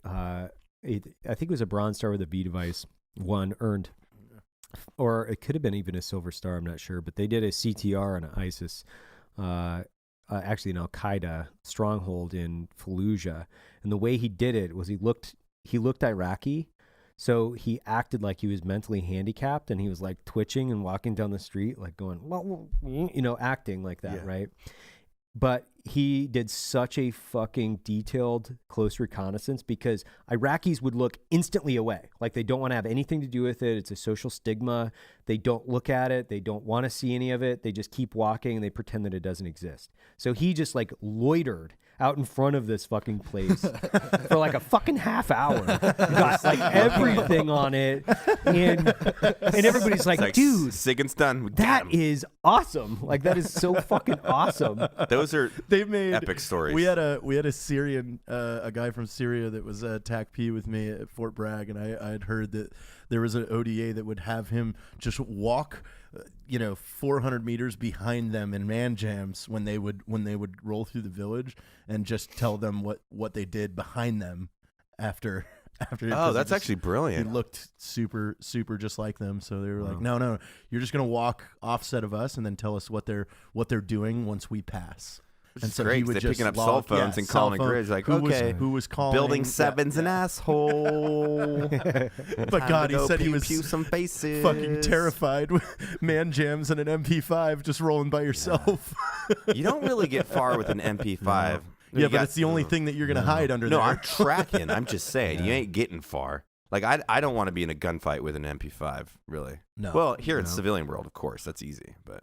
Speaker 3: think it was a Bronze Star with a V device. Earned, or it could have been even a Silver Star. I'm not sure, but they did a CTR on ISIS actually an Al-Qaeda stronghold in Fallujah. And the way he did it was he looked Iraqi. So he acted like he was mentally handicapped, and he was like twitching and walking down the street, like going, acting like that, right? But he did such a fucking detailed, close reconnaissance because Iraqis would look instantly away. Like they don't want to have anything to do with it. It's a social stigma. They don't look at it. They don't want to see any of it. They just keep walking and they pretend that it doesn't exist. So he just like loitered out in front of this fucking place for like a fucking half hour. Got like everything on it. And everybody's like, dude,
Speaker 2: Sigurd's done.
Speaker 3: That is awesome. Like that is so fucking awesome.
Speaker 2: Those are
Speaker 4: They've made
Speaker 2: epic stories.
Speaker 4: We had a Syrian, a guy from Syria that was TAC P with me at Fort Bragg, and I had heard that there was an ODA that would have him just walk, 400 meters behind them in man jams when they would roll through the village, and just tell them what they did behind them after.
Speaker 2: Oh, that's actually brilliant.
Speaker 4: He looked super just like them, so they were like, no, you're just gonna walk offset of us and then tell us what they're doing once we pass.
Speaker 2: And so great, they're picking up cell phones and calling a grid. Like,
Speaker 4: who was calling?
Speaker 2: Building 7's an asshole.
Speaker 4: But God, he said he was
Speaker 2: some faces.
Speaker 4: Fucking terrified with man jams and an MP5 just rolling by yourself.
Speaker 2: You don't really get far with an MP5.
Speaker 4: Yeah, but it's the only thing that you're going to hide under there.
Speaker 2: No, I'm tracking. I'm just saying. You ain't getting far. Like, I don't want to be in a gunfight with an MP5, really.
Speaker 4: No.
Speaker 2: Well, here in the civilian world, of course. That's easy. But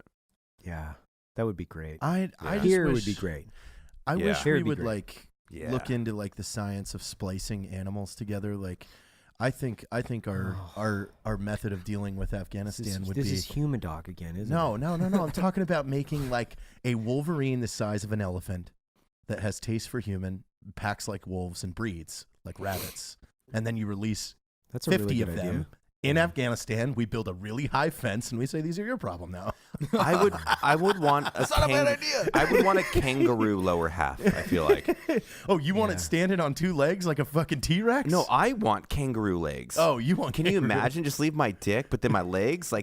Speaker 3: yeah, that would be great.
Speaker 4: I
Speaker 3: Here
Speaker 4: wish,
Speaker 3: would be great.
Speaker 4: I wish we would,
Speaker 2: Yeah.
Speaker 4: look into, the science of splicing animals together. I think our method of dealing with Afghanistan would be...
Speaker 3: This is human dog again, isn't it?
Speaker 4: No. I'm talking about making, a Wolverine the size of an elephant that has taste for human, packs like wolves, and breeds like rabbits. And then you release 50
Speaker 3: really
Speaker 4: of
Speaker 3: good
Speaker 4: them
Speaker 3: idea.
Speaker 4: in Afghanistan. We build a really high fence, and we say, these are your problem now.
Speaker 2: I would want a
Speaker 4: That's not a bad idea.
Speaker 2: I would want a kangaroo lower half, I feel like.
Speaker 4: Oh, you want it standing on two legs like a fucking T-Rex?
Speaker 2: No, I want kangaroo legs.
Speaker 4: Oh, you want
Speaker 2: Can you imagine? Just leave my dick, but then my legs, I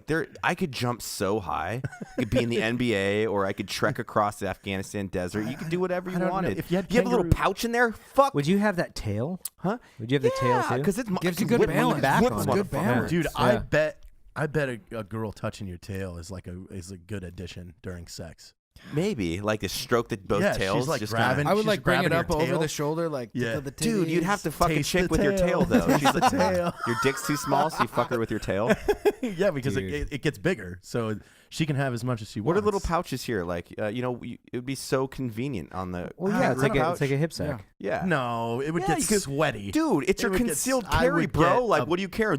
Speaker 2: could jump so high. I could be in the NBA, or I could trek across the Afghanistan desert. You could do whatever you wanted.
Speaker 4: If you had
Speaker 2: have a little pouch in there, fuck.
Speaker 3: Would you have that tail?
Speaker 2: Huh?
Speaker 3: Would you have the tail too?
Speaker 2: because it
Speaker 5: Gives you good balance.
Speaker 3: It's
Speaker 5: good balance.
Speaker 4: Dude,
Speaker 3: Yeah.
Speaker 4: I bet a girl touching your tail is a good addition during sex.
Speaker 2: Maybe like a stroke that both
Speaker 4: Yeah,
Speaker 2: tails
Speaker 4: she's, like,
Speaker 2: just
Speaker 4: grabbing-
Speaker 5: I would
Speaker 4: She's
Speaker 5: bring it
Speaker 4: grabbing your
Speaker 5: up over
Speaker 4: tail.
Speaker 5: the shoulder, like
Speaker 4: Yeah.
Speaker 5: the
Speaker 2: Dude, you'd have to fuck a
Speaker 4: Taste
Speaker 2: chick
Speaker 4: the
Speaker 2: with your tail
Speaker 4: tail.
Speaker 2: though.
Speaker 4: Taste the tail.
Speaker 2: Your dick's too small, so you fuck her with your tail.
Speaker 4: Yeah, because
Speaker 3: Dude.
Speaker 4: it gets bigger, so she can have as much as she
Speaker 2: What
Speaker 4: wants.
Speaker 2: are little pouches here? Like, it would be so convenient on the.
Speaker 3: Well, yeah, it's like a hip sack.
Speaker 2: Yeah.
Speaker 4: No, it would
Speaker 2: Yeah,
Speaker 4: get
Speaker 2: you could-
Speaker 4: sweady.
Speaker 2: Dude, it's
Speaker 4: It
Speaker 2: your
Speaker 4: would get-
Speaker 2: concealed
Speaker 4: I
Speaker 2: carry,
Speaker 4: would
Speaker 2: bro.
Speaker 4: get
Speaker 2: Like,
Speaker 4: a
Speaker 2: what do you care?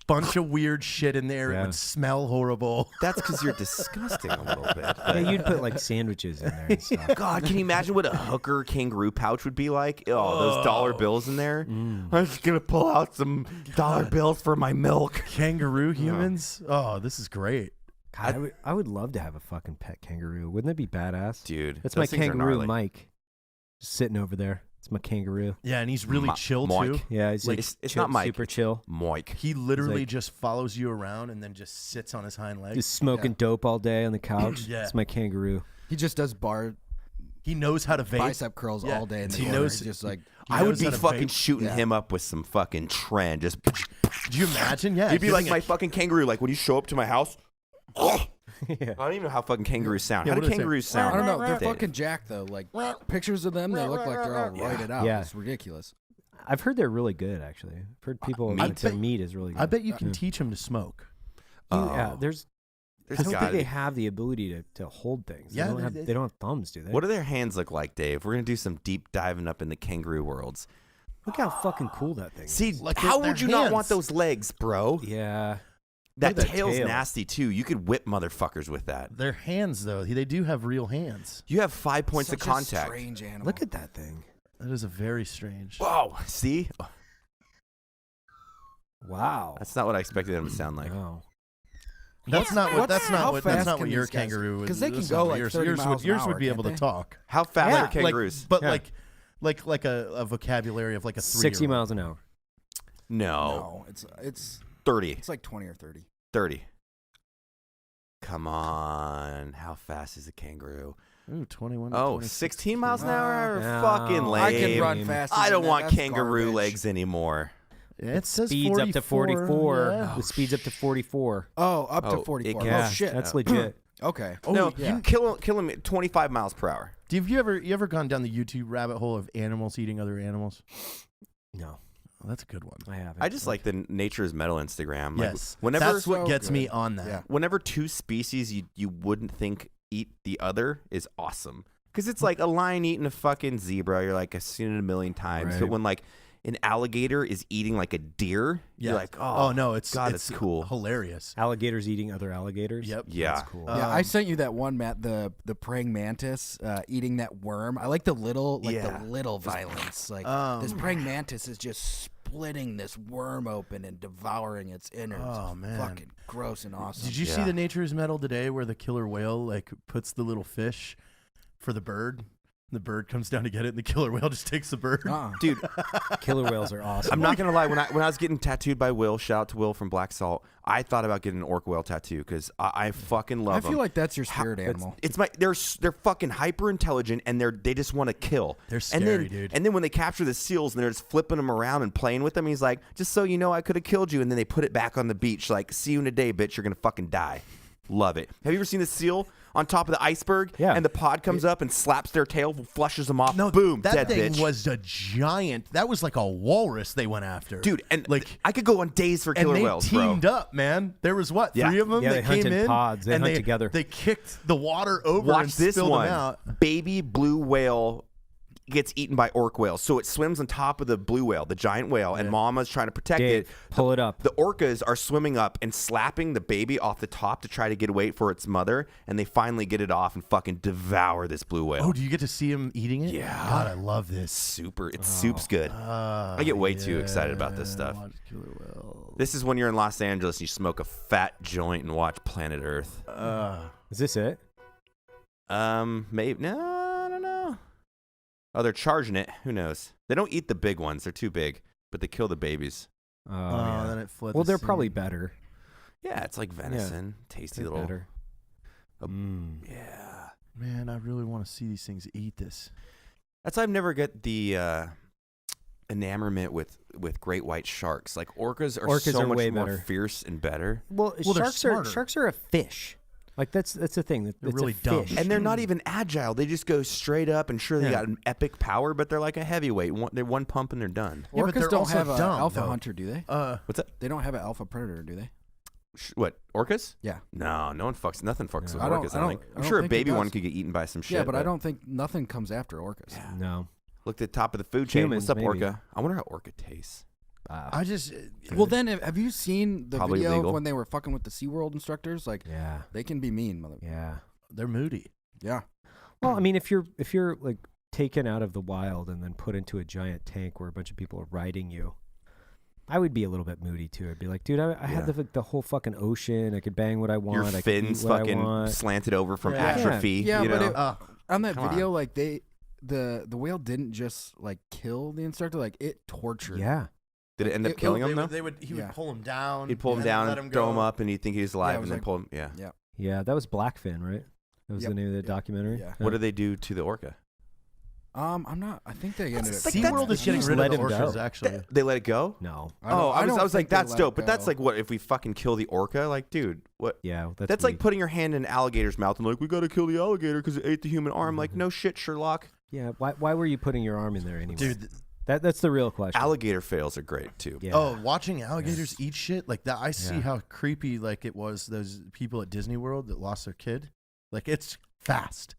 Speaker 4: bunch of weird shit in there. It
Speaker 3: Yeah.
Speaker 4: would smell horrible.
Speaker 2: That's because you're disgusting a little bit.
Speaker 3: Yeah, you'd put like sandwiches in there and stuff.
Speaker 2: God, can you imagine what a hooker kangaroo pouch would be like? Oh, those dollar bills in there. I'm just gonna pull out some dollar bills for my milk.
Speaker 4: Kangaroo humans? Oh, this is great.
Speaker 3: God, I would love to have a fucking pet kangaroo. Wouldn't that be badass?
Speaker 2: Dude,
Speaker 3: That's
Speaker 2: those
Speaker 3: my
Speaker 2: things are
Speaker 3: kangaroo,
Speaker 2: gnarly.
Speaker 3: Mike. Just sitting over there. It's my kangaroo.
Speaker 4: Yeah, and he's really chill
Speaker 2: Moik.
Speaker 4: too.
Speaker 3: Yeah, he's like
Speaker 2: it's
Speaker 3: chill,
Speaker 2: not Mike.
Speaker 3: super chill.
Speaker 2: Moik.
Speaker 4: He literally
Speaker 3: like-
Speaker 4: just follows you around and then just sits on his hind legs.
Speaker 3: Just smoking dope all day on the couch.
Speaker 4: Yeah.
Speaker 3: It's my kangaroo.
Speaker 5: He just does
Speaker 4: He knows how to vape.
Speaker 5: bicep curls
Speaker 4: Yeah.
Speaker 5: all day. In the
Speaker 4: He
Speaker 5: corner.
Speaker 4: knows-
Speaker 5: He's just like
Speaker 2: I would
Speaker 4: knows
Speaker 2: be
Speaker 4: how to
Speaker 2: fucking
Speaker 4: vape.
Speaker 2: shooting
Speaker 5: Yeah.
Speaker 2: him up with some fucking trend. Just
Speaker 4: Do you imagine? Yeah,
Speaker 2: he'd be
Speaker 4: giving
Speaker 2: like
Speaker 4: it-
Speaker 2: my fucking kangaroo. Like when you show up to my house.
Speaker 3: Yeah.
Speaker 2: I don't even know how fucking kangaroos sound.
Speaker 4: Yeah,
Speaker 2: How
Speaker 4: what
Speaker 2: do
Speaker 4: do they say?
Speaker 2: kangaroos sound?
Speaker 5: I don't know. They're
Speaker 2: Dave?
Speaker 5: fucking jacked though. Like pictures of them, they look like they're all roided out.
Speaker 3: Yeah.
Speaker 5: It's ridiculous.
Speaker 3: I've heard they're really good, actually. I've heard people
Speaker 2: meat.
Speaker 3: their meat is really good.
Speaker 4: I bet you can teach him to smoke.
Speaker 3: Yeah,
Speaker 2: Oh.
Speaker 3: there's. I
Speaker 2: There's
Speaker 3: don't
Speaker 2: gotta
Speaker 3: think they
Speaker 2: be.
Speaker 3: have the ability to hold things.
Speaker 4: Yeah,
Speaker 3: they don't have thumbs, do they?
Speaker 2: What do their hands look like, Dave? We're gonna do some deep diving up in the kangaroo worlds.
Speaker 3: Look how fucking cool that thing is.
Speaker 2: See,
Speaker 4: Like
Speaker 2: how
Speaker 4: their
Speaker 2: would you not want
Speaker 4: hands.
Speaker 2: those legs, bro?
Speaker 3: Yeah.
Speaker 2: That
Speaker 3: Look at that
Speaker 2: tail's
Speaker 3: tail.
Speaker 2: nasty too. You could whip motherfuckers with that.
Speaker 4: Their hands, though, they do have real hands.
Speaker 2: You have 5 points
Speaker 5: Such
Speaker 2: of
Speaker 5: a
Speaker 2: contact.
Speaker 5: strange animal.
Speaker 3: Look at that thing.
Speaker 4: That is a very strange.
Speaker 2: Whoa! See,
Speaker 3: Wow.
Speaker 2: that's not what I expected them to sound like.
Speaker 3: Wow.
Speaker 4: That's not what. That's
Speaker 5: how
Speaker 4: not what.
Speaker 5: fast
Speaker 4: That's not
Speaker 5: can
Speaker 4: what your
Speaker 5: these guys-
Speaker 4: kangaroo would.
Speaker 5: 'cause they can
Speaker 4: that's
Speaker 5: go
Speaker 4: not what
Speaker 5: like
Speaker 4: yours,
Speaker 5: 30
Speaker 4: yours
Speaker 5: miles
Speaker 4: would, yours
Speaker 5: an
Speaker 4: would
Speaker 5: hour,
Speaker 4: be able to
Speaker 5: can't they?
Speaker 4: talk.
Speaker 2: How fast
Speaker 3: Yeah,
Speaker 2: are kangaroos?
Speaker 4: But
Speaker 3: Yeah.
Speaker 4: like a vocabulary of like a
Speaker 3: 60
Speaker 4: 3-year-old.
Speaker 3: miles an hour.
Speaker 2: no,
Speaker 5: No, it's
Speaker 2: 30.
Speaker 5: it's like 20 or 30.
Speaker 2: 30. Come on. How fast is a kangaroo?
Speaker 4: Ooh, 21.
Speaker 2: Oh, 16 miles an hour?
Speaker 3: No.
Speaker 2: Fucking lame.
Speaker 5: I can run fast.
Speaker 2: I don't want kangaroo legs anymore.
Speaker 4: It says
Speaker 3: speeds
Speaker 4: 44.
Speaker 3: up to 44.
Speaker 4: Yeah.
Speaker 3: The speed's up to 44.
Speaker 5: Oh, up to
Speaker 2: Oh,
Speaker 5: 44.
Speaker 3: Yeah,
Speaker 5: Oh shit.
Speaker 3: that's legit.
Speaker 5: Okay.
Speaker 2: No,
Speaker 5: yeah.
Speaker 2: you can kill him at 25 miles per hour.
Speaker 4: Have you ever gone down the YouTube rabbit hole of animals eating other animals?
Speaker 3: No,
Speaker 4: Oh, that's a good one.
Speaker 3: I haven't.
Speaker 2: I just like the Nature's Metal Instagram. Like,
Speaker 4: Yes,
Speaker 2: whenever
Speaker 4: that's what
Speaker 5: So
Speaker 4: gets
Speaker 5: good.
Speaker 4: me on that.
Speaker 5: Yeah.
Speaker 2: whenever two species you wouldn't think eat the other is awesome. Because it's like a lion eating a fucking zebra. You're like, I've seen it a million times.
Speaker 3: Right.
Speaker 2: But when like an alligator is eating like a deer,
Speaker 4: Yeah.
Speaker 2: you're like, oh
Speaker 4: no, it's
Speaker 2: God,
Speaker 4: it's
Speaker 2: it's cool.
Speaker 4: hilarious.
Speaker 3: alligators eating other alligators.
Speaker 4: Yep.
Speaker 2: Yeah.
Speaker 3: That's cool.
Speaker 5: Yeah, I sent you that one, Matt. The praying mantis eating that worm. I like the little violence. Like this praying mantis is just splitting this worm open and devouring its innards.
Speaker 4: Oh,
Speaker 5: It's
Speaker 4: man.
Speaker 5: fucking gross and awesome.
Speaker 4: Did you see the Nature's Medal today where the killer whale like puts the little fish for the bird? The bird comes down to get it, and the killer whale just takes the bird.
Speaker 2: Dude,
Speaker 3: Killer whales are awesome.
Speaker 2: I'm not gonna lie. When I was getting tattooed by Will, shout out to Will from Black Salt, I thought about getting an orca whale tattoo because I fucking love
Speaker 5: I
Speaker 2: them.
Speaker 5: feel like that's your spirit animal.
Speaker 2: They're fucking hyper intelligent and they just want to kill.
Speaker 4: They're scary,
Speaker 2: and then,
Speaker 4: dude.
Speaker 2: And then when they capture the seals and they're just flipping them around and playing with them, he's like, just so you know, I could have killed you. And then they put it back on the beach, like, see you in a day, bitch. You're gonna fucking die. Love it. Have you ever seen the seal on top of the iceberg?
Speaker 3: Yeah.
Speaker 2: And the pod comes up and slaps their tail, flushes them off.
Speaker 4: No,
Speaker 2: boom,
Speaker 4: that
Speaker 2: dead
Speaker 4: thing
Speaker 2: bitch.
Speaker 4: was a giant. That was like a walrus they went after,
Speaker 2: Dude, and
Speaker 4: like
Speaker 2: I could go on days for
Speaker 4: and
Speaker 2: killer
Speaker 4: they
Speaker 2: whales, bro.
Speaker 4: teamed up, man. There was what,
Speaker 2: Yeah.
Speaker 4: 3 of them
Speaker 3: Yeah,
Speaker 4: that
Speaker 3: they hunt
Speaker 4: came
Speaker 3: in
Speaker 4: in
Speaker 3: pods. They
Speaker 4: and
Speaker 3: hunt together.
Speaker 4: They kicked the water over and
Speaker 2: Watch this
Speaker 4: spilled
Speaker 2: one.
Speaker 4: them out.
Speaker 2: Baby blue whale gets eaten by orc whales. So it swims on top of the blue whale, the giant whale, and mama's trying to protect
Speaker 3: Dave,
Speaker 2: it.
Speaker 3: pull it up.
Speaker 2: The orcas are swimming up and slapping the baby off the top to try to get away for its mother, and they finally get it off and fucking devour this blue whale.
Speaker 4: Oh, do you get to see him eating it?
Speaker 2: Yeah.
Speaker 4: God, I love this.
Speaker 2: Soup's good. I get way too excited about this stuff.
Speaker 4: Watch Killer Whale.
Speaker 2: This is when you're in Los Angeles and you smoke a fat joint and watch Planet Earth.
Speaker 3: Is this it?
Speaker 2: Maybe. No, I don't know. Oh, they're charging it. Who knows? They don't eat the big ones. They're too big, but they kill the babies.
Speaker 3: Oh,
Speaker 4: Oh,
Speaker 3: yeah.
Speaker 4: then it fled
Speaker 3: Well,
Speaker 4: the
Speaker 3: they're
Speaker 4: scene.
Speaker 3: probably better.
Speaker 2: Yeah, it's like venison. Tasty
Speaker 3: They're
Speaker 2: little.
Speaker 3: better.
Speaker 2: Yeah.
Speaker 4: Man, I really want to see these things eat this.
Speaker 2: That's why I've never get the enamorment with great white sharks. Like orcas are
Speaker 3: Orcas
Speaker 2: so
Speaker 3: are
Speaker 2: much
Speaker 3: way
Speaker 2: more
Speaker 3: better.
Speaker 2: fierce and better.
Speaker 3: Well,
Speaker 4: they're smarter.
Speaker 3: sharks are a fish. Like that's the thing.
Speaker 4: They're
Speaker 3: It's
Speaker 4: really
Speaker 3: a
Speaker 4: dumb.
Speaker 3: fish.
Speaker 2: And they're not even agile. They just go straight up, and sure, they
Speaker 3: Yeah.
Speaker 2: got an epic power, but they're like a heavyweight. They're one pump and they're done.
Speaker 4: Yeah, but
Speaker 5: Orcas
Speaker 4: they're
Speaker 5: don't
Speaker 4: also
Speaker 5: have an
Speaker 4: dumb,
Speaker 5: alpha
Speaker 4: though.
Speaker 5: hunter, do they?
Speaker 2: What's that?
Speaker 5: They don't have an alpha predator, do they?
Speaker 2: What, orcas?
Speaker 5: Yeah.
Speaker 2: No, nothing fucks with
Speaker 5: I don't-
Speaker 2: orcas.
Speaker 5: I
Speaker 2: I
Speaker 5: don't-
Speaker 2: think.
Speaker 5: I
Speaker 2: I'm
Speaker 5: don't
Speaker 2: sure a
Speaker 5: think it
Speaker 2: baby one
Speaker 5: does.
Speaker 2: could get eaten by some shit.
Speaker 5: Yeah, but I don't think nothing comes after orcas.
Speaker 3: No.
Speaker 2: Look at the top of the food chain.
Speaker 3: Humans,
Speaker 2: What's up,
Speaker 3: maybe.
Speaker 2: orca? I wonder how orca tastes.
Speaker 4: I just
Speaker 5: Well, then, have you seen the
Speaker 2: Probably
Speaker 5: video
Speaker 2: illegal.
Speaker 5: of when they were fucking with the SeaWorld instructors? Like,
Speaker 3: Yeah.
Speaker 5: they can be mean, mother.
Speaker 3: Yeah.
Speaker 4: they're moody.
Speaker 5: Yeah.
Speaker 3: Well, I mean, if you're like taken out of the wild and then put into a giant tank where a bunch of people are riding you, I would be a little bit moody too. I'd be like, dude, I had the whole fucking ocean. I could bang what I want.
Speaker 2: Your
Speaker 3: I could
Speaker 2: fins
Speaker 3: eat what I
Speaker 2: fucking
Speaker 3: want.
Speaker 2: slanted over from
Speaker 4: Yeah.
Speaker 2: atrophy.
Speaker 5: Yeah,
Speaker 2: you
Speaker 5: but
Speaker 2: know?
Speaker 5: on that
Speaker 2: Come
Speaker 5: video,
Speaker 2: on.
Speaker 5: like the whale didn't just like kill the instructor, like it tortured.
Speaker 3: Yeah.
Speaker 2: Did it end up killing him though?
Speaker 4: He would
Speaker 5: Yeah.
Speaker 4: pull him down.
Speaker 2: He'd pull him
Speaker 4: and
Speaker 2: down,
Speaker 4: let
Speaker 2: and
Speaker 4: him
Speaker 2: throw
Speaker 4: go.
Speaker 2: him up, and he'd think he was alive,
Speaker 5: it
Speaker 2: and
Speaker 5: was
Speaker 2: then
Speaker 5: like-
Speaker 2: pull him. Yeah.
Speaker 5: Yeah.
Speaker 3: Yeah. That was Blackfin, right? That was
Speaker 5: Yep.
Speaker 3: the name of the
Speaker 5: Yep.
Speaker 3: documentary.
Speaker 5: Yeah.
Speaker 2: What do they do to the orca?
Speaker 5: I'm not. I think they ended up.
Speaker 2: like
Speaker 4: SeaWorld is getting
Speaker 3: just
Speaker 4: rid
Speaker 3: let
Speaker 4: of the
Speaker 3: him go.
Speaker 4: orcas, actually.
Speaker 2: They let it go?
Speaker 3: No.
Speaker 2: I was like,
Speaker 5: think they
Speaker 2: that's
Speaker 5: let it
Speaker 2: dope. But that's
Speaker 5: go.
Speaker 2: like, what if we fucking kill the orca? Like, dude, what?
Speaker 3: Yeah.
Speaker 2: That's like
Speaker 3: weak.
Speaker 2: putting your hand in an alligator's mouth and like, we gotta kill the alligator because it ate the human arm. Like, no shit, Sherlock.
Speaker 3: Yeah. Why were you putting your arm in there anyway?
Speaker 4: Dude,
Speaker 3: That's the real question.
Speaker 2: Alligator fails are great too.
Speaker 3: Yeah.
Speaker 4: oh, watching alligators eat shit like that. I see
Speaker 3: Yeah.
Speaker 4: how creepy like it was. Those people at Disney World that lost their kid. Like it's fast.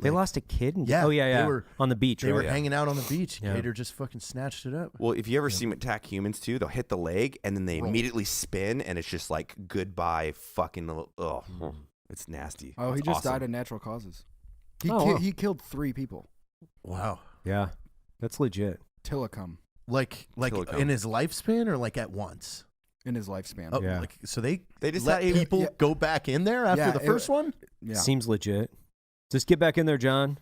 Speaker 3: They
Speaker 4: Like,
Speaker 3: lost a kid?
Speaker 4: Yeah,
Speaker 3: Oh, yeah,
Speaker 4: they
Speaker 3: yeah.
Speaker 4: were-
Speaker 3: on the beach,
Speaker 4: They
Speaker 3: right?
Speaker 4: were hanging out on the beach.
Speaker 3: Yeah.
Speaker 4: Gator just fucking snatched it up.
Speaker 2: Well, if you ever see them attack humans too, they'll hit the leg and then they
Speaker 4: Roll.
Speaker 2: immediately spin and it's just like goodbye fucking. Oh, it's nasty.
Speaker 5: Oh, he
Speaker 2: It's
Speaker 5: just
Speaker 2: awesome.
Speaker 5: died of natural causes.
Speaker 3: Oh, wow.
Speaker 5: He killed 3 people.
Speaker 4: Wow.
Speaker 3: Yeah. That's legit.
Speaker 5: Tillicum
Speaker 4: Like
Speaker 2: Silicone.
Speaker 4: in his lifespan or like at once?
Speaker 5: in his lifespan.
Speaker 4: Oh,
Speaker 3: Yeah.
Speaker 4: like so they
Speaker 2: They just
Speaker 4: let
Speaker 2: had-
Speaker 4: people
Speaker 5: yeah.
Speaker 4: go back in there after
Speaker 5: Yeah,
Speaker 4: the
Speaker 5: it-
Speaker 4: first one?
Speaker 5: Yeah.
Speaker 3: Seems legit. Just get back in there, John.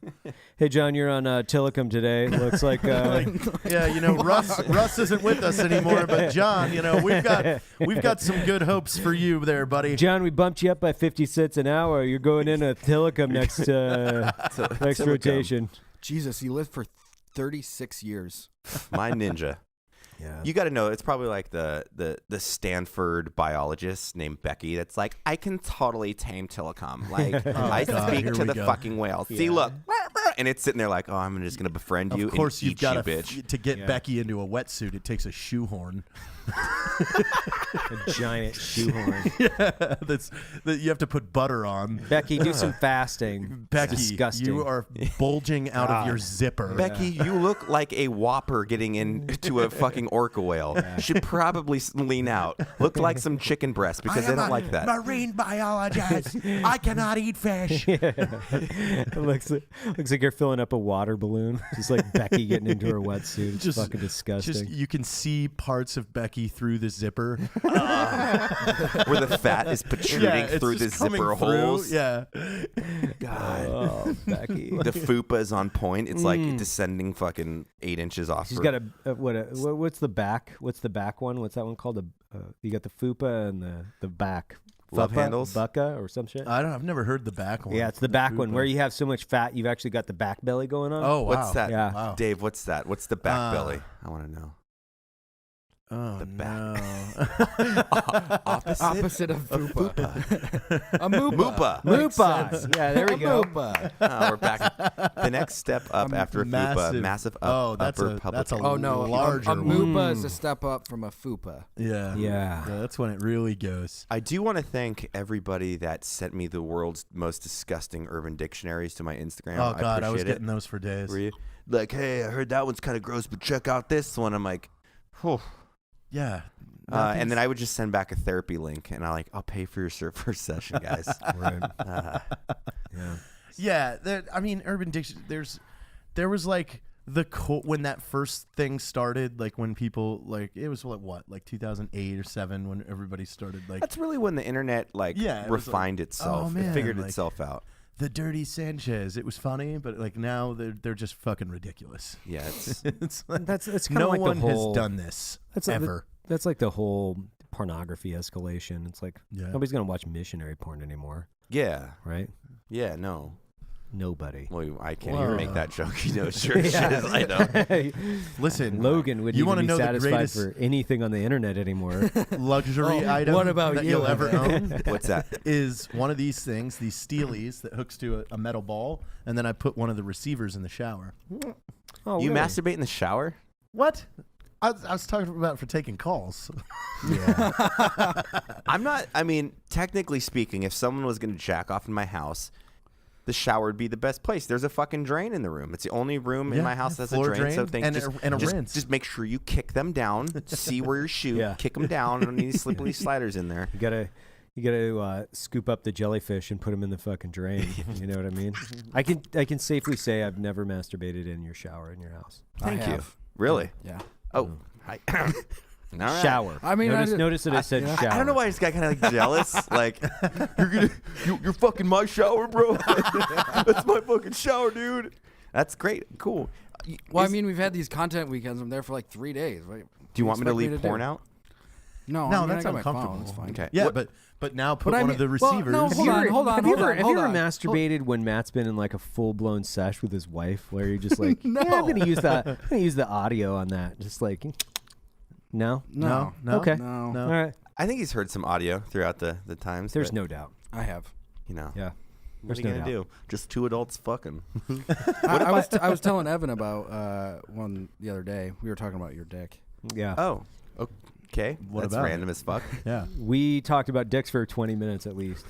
Speaker 3: Hey, John, you're on Tillicum today. Looks like,
Speaker 4: yeah, Russ isn't with us anymore, but John, we've got some good hopes for you there, buddy.
Speaker 3: John, we bumped you up by 50 cents an hour. You're going in a Tillicum next rotation.
Speaker 5: Jesus, he lived for 36 years.
Speaker 2: My ninja.
Speaker 3: Yeah.
Speaker 2: You got to know, it's probably like the Stanford biologist named Becky that's like, I can totally tame Tillicum. Like, I speak to the fucking whale. See, look. And it's sitting there like, oh, I'm just going to befriend you.
Speaker 4: Of course,
Speaker 2: and
Speaker 4: you've got
Speaker 2: bitch.
Speaker 4: to get Becky into a wetsuit, it takes a shoehorn.
Speaker 3: A giant shoehorn.
Speaker 4: Yeah, that you have to put butter on.
Speaker 3: Becky, do some fasting.
Speaker 4: Becky,
Speaker 3: it's disgusting.
Speaker 4: you are bulging out of your zipper.
Speaker 2: Becky, you look like a whopper getting into a fucking orca whale. You should probably lean out. Look like some chicken breast because they don't like that.
Speaker 4: Marine biologist. I cannot eat fish.
Speaker 3: It looks like you're filling up a water balloon. Just like Becky getting into her wetsuit. It's fucking disgusting.
Speaker 4: You can see parts of Becky through the zipper.
Speaker 2: Where the fat is protruding through the zipper holes.
Speaker 4: Yeah.
Speaker 2: God.
Speaker 3: Oh, Becky.
Speaker 2: The fupa is on point. It's like descending fucking 8 inches off.
Speaker 3: She's got what's the back? What's the back one? What's that one called? You got the fupa and the back.
Speaker 2: Love
Speaker 3: Fupa?
Speaker 2: handles?
Speaker 3: Bucka or some shit?
Speaker 4: I've never heard the back one.
Speaker 3: Yeah, it's the back one where you have so much fat you've actually got the back belly going on.
Speaker 4: Oh, wow.
Speaker 2: What's that?
Speaker 3: Yeah.
Speaker 4: Wow.
Speaker 2: Dave, what's that? What's the back belly? I want to know.
Speaker 4: Oh,
Speaker 2: The back.
Speaker 4: no.
Speaker 5: Opposite of fupa. A moopa.
Speaker 3: Moopa. Yeah, there we go.
Speaker 5: Moopa.
Speaker 2: We're back. The next step up after a fupa, massive upper public.
Speaker 4: that's a
Speaker 5: Oh no,
Speaker 4: larger
Speaker 5: a moopa
Speaker 3: one.
Speaker 5: is a step up from a fupa.
Speaker 4: Yeah, that's when it really goes.
Speaker 2: I do want to thank everybody that sent me the world's most disgusting urban dictionaries to my Instagram.
Speaker 4: Oh God, I was
Speaker 2: appreciate
Speaker 4: getting those for days.
Speaker 2: Were you? Like, hey, I heard that one's kind of gross, but check out this one. I'm like, whew.
Speaker 4: Yeah.
Speaker 2: And then I would just send back a therapy link, and I'll pay for your first session, guys.
Speaker 3: Right.
Speaker 4: Yeah. Urban Dictionary. There was like when that first thing started, like when people it was like 2008 or 7 when everybody started like.
Speaker 2: That's really when the internet refined itself.
Speaker 4: Oh, man,
Speaker 2: it figured itself out.
Speaker 4: The Dirty Sanchez. It was funny, but like now they're just fucking ridiculous.
Speaker 2: Yeah,
Speaker 4: it's like,
Speaker 3: that's kind
Speaker 4: no
Speaker 3: of like
Speaker 4: one
Speaker 3: the whole,
Speaker 4: has done this ever.
Speaker 3: That's like the whole pornography escalation. It's like nobody's gonna watch missionary porn anymore.
Speaker 2: Yeah.
Speaker 3: Right?
Speaker 2: Yeah. No.
Speaker 3: Nobody.
Speaker 2: Well, I can't even make that joke. Sure shit. I know.
Speaker 4: Listen,
Speaker 3: Logan wouldn't even be satisfied
Speaker 4: the
Speaker 3: for anything on the internet anymore.
Speaker 4: luxury item
Speaker 5: what about
Speaker 4: that
Speaker 5: you,
Speaker 4: you'll ever own?
Speaker 2: What's that?
Speaker 4: Is one of these things, these steelies that hooks to a metal ball, and then I put one of the receivers in the shower.
Speaker 3: Oh,
Speaker 2: You
Speaker 3: really?
Speaker 2: masturbate in the shower?
Speaker 4: What? I was talking about for taking calls.
Speaker 3: Yeah.
Speaker 2: I'm not. I mean, technically speaking, if someone was going to jack off in my house, the shower would be the best place. There's a fucking drain in the room. It's the only room in my house that has a
Speaker 4: floor
Speaker 2: drain. So
Speaker 4: drain and a rinse.
Speaker 2: Just make sure you kick them down. See where you shoot.
Speaker 3: Yeah.
Speaker 2: Kick them down. I don't need slippery sliders in there.
Speaker 3: You gotta scoop up the jellyfish and put them in the fucking drain. You know what I mean? I can safely say I've never masturbated in your shower in your house.
Speaker 2: Thank you.
Speaker 5: have.
Speaker 2: Really?
Speaker 5: Yeah.
Speaker 2: Oh, hi. All right.
Speaker 3: Shower.
Speaker 5: I mean,
Speaker 3: notice that I said shower.
Speaker 2: I don't know why I just got kind of like jealous. Like, you're fucking my shower, bro. That's my fucking shower, dude. That's great. Cool.
Speaker 5: Well, I mean, we've had these content weekends. I'm there for like 3 days. What
Speaker 2: Do you want me to leave porn
Speaker 5: do?
Speaker 2: out?
Speaker 5: No,
Speaker 4: No,
Speaker 5: I mean,
Speaker 4: that's
Speaker 5: I got my
Speaker 4: uncomfortable.
Speaker 5: phone. It's fine.
Speaker 2: Okay.
Speaker 4: Yeah,
Speaker 2: What-
Speaker 4: but now put
Speaker 5: But I
Speaker 4: one
Speaker 5: mean-
Speaker 4: of the
Speaker 5: well,
Speaker 4: receivers.
Speaker 5: no, hold on,
Speaker 3: Have you ever
Speaker 5: hold on.
Speaker 3: masturbated when Matt's been in like a full blown sesh with his wife, where you're just like,
Speaker 5: No.
Speaker 3: yeah, I'm gonna use the audio on that, just like, no,
Speaker 5: No.
Speaker 3: okay,
Speaker 5: No.
Speaker 3: all right.
Speaker 2: I think he's heard some audio throughout the times.
Speaker 3: There's
Speaker 2: but,
Speaker 3: no doubt.
Speaker 5: I have.
Speaker 2: You know.
Speaker 3: Yeah,
Speaker 2: What
Speaker 3: there's
Speaker 2: are
Speaker 3: no
Speaker 2: you gonna
Speaker 3: doubt.
Speaker 2: do? Just two adults fucking.
Speaker 5: I was telling Evan about one the other day. We were talking about your dick.
Speaker 3: Yeah,
Speaker 2: Oh. Okay.
Speaker 4: What
Speaker 2: That's
Speaker 4: about it?
Speaker 2: random as fuck.
Speaker 4: Yeah.
Speaker 3: we talked about dicks for 20 minutes at least.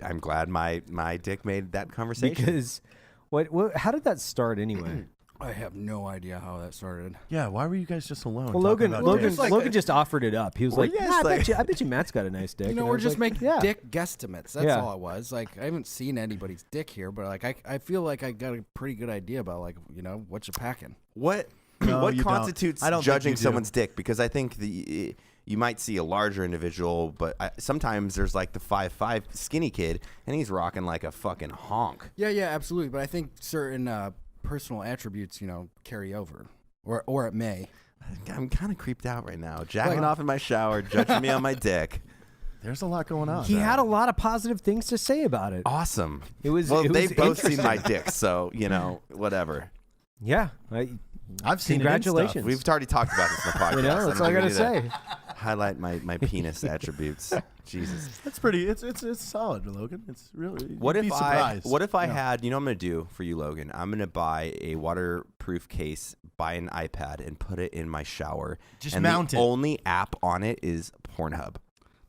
Speaker 2: I'm glad my dick made that conversation.
Speaker 3: Because what? How did that start anyway?
Speaker 5: I have no idea how that started.
Speaker 4: Yeah. Why were you guys just alone?
Speaker 3: Well,
Speaker 4: talking about
Speaker 3: Logan
Speaker 4: dicks?
Speaker 3: just offered it up. He was
Speaker 2: Were
Speaker 3: like,
Speaker 2: you guys
Speaker 3: "Nah,
Speaker 2: like-
Speaker 3: I bet you Matt's got a nice dick."
Speaker 5: You know,
Speaker 3: And I
Speaker 5: we're
Speaker 3: was
Speaker 5: just
Speaker 3: like,
Speaker 5: making
Speaker 3: yeah.
Speaker 5: dick guesstimates. That's
Speaker 3: Yeah.
Speaker 5: all it was. Like, I haven't seen anybody's dick here, but like, I feel like I got a pretty good idea about like, what you're packing.
Speaker 2: what
Speaker 4: No,
Speaker 2: what
Speaker 4: you don't.
Speaker 2: constitutes
Speaker 4: I don't think
Speaker 2: judging
Speaker 4: you do.
Speaker 2: someone's dick? Because I think you might see a larger individual, but sometimes there's like the 5'5" skinny kid, and he's rocking like a fucking honk.
Speaker 5: Yeah, absolutely. But I think certain personal attributes, carry over, or it may.
Speaker 2: I'm kind of creeped out right now, jacking off in my shower, judging me on my dick.
Speaker 4: There's a lot going on.
Speaker 3: He had a lot of positive things to say about it.
Speaker 2: Awesome.
Speaker 3: It was.
Speaker 2: Well,
Speaker 3: it
Speaker 2: they've
Speaker 3: was
Speaker 2: both seen my dick, so whatever.
Speaker 3: Yeah,
Speaker 4: I've seen
Speaker 3: Congratulations.
Speaker 4: It in stuff.
Speaker 2: We've already talked about this in the podcast.
Speaker 3: That's all I gotta say.
Speaker 2: Highlight my penis attributes. Jesus.
Speaker 4: That's pretty. It's solid, Logan. It's really.
Speaker 2: What
Speaker 4: you'd
Speaker 2: if
Speaker 4: be surprised.
Speaker 2: I had? You know what I'm gonna do for you, Logan? I'm gonna buy a waterproof case, buy an iPad, and put it in my shower.
Speaker 4: Just mount
Speaker 2: it. The only app on it is Pornhub.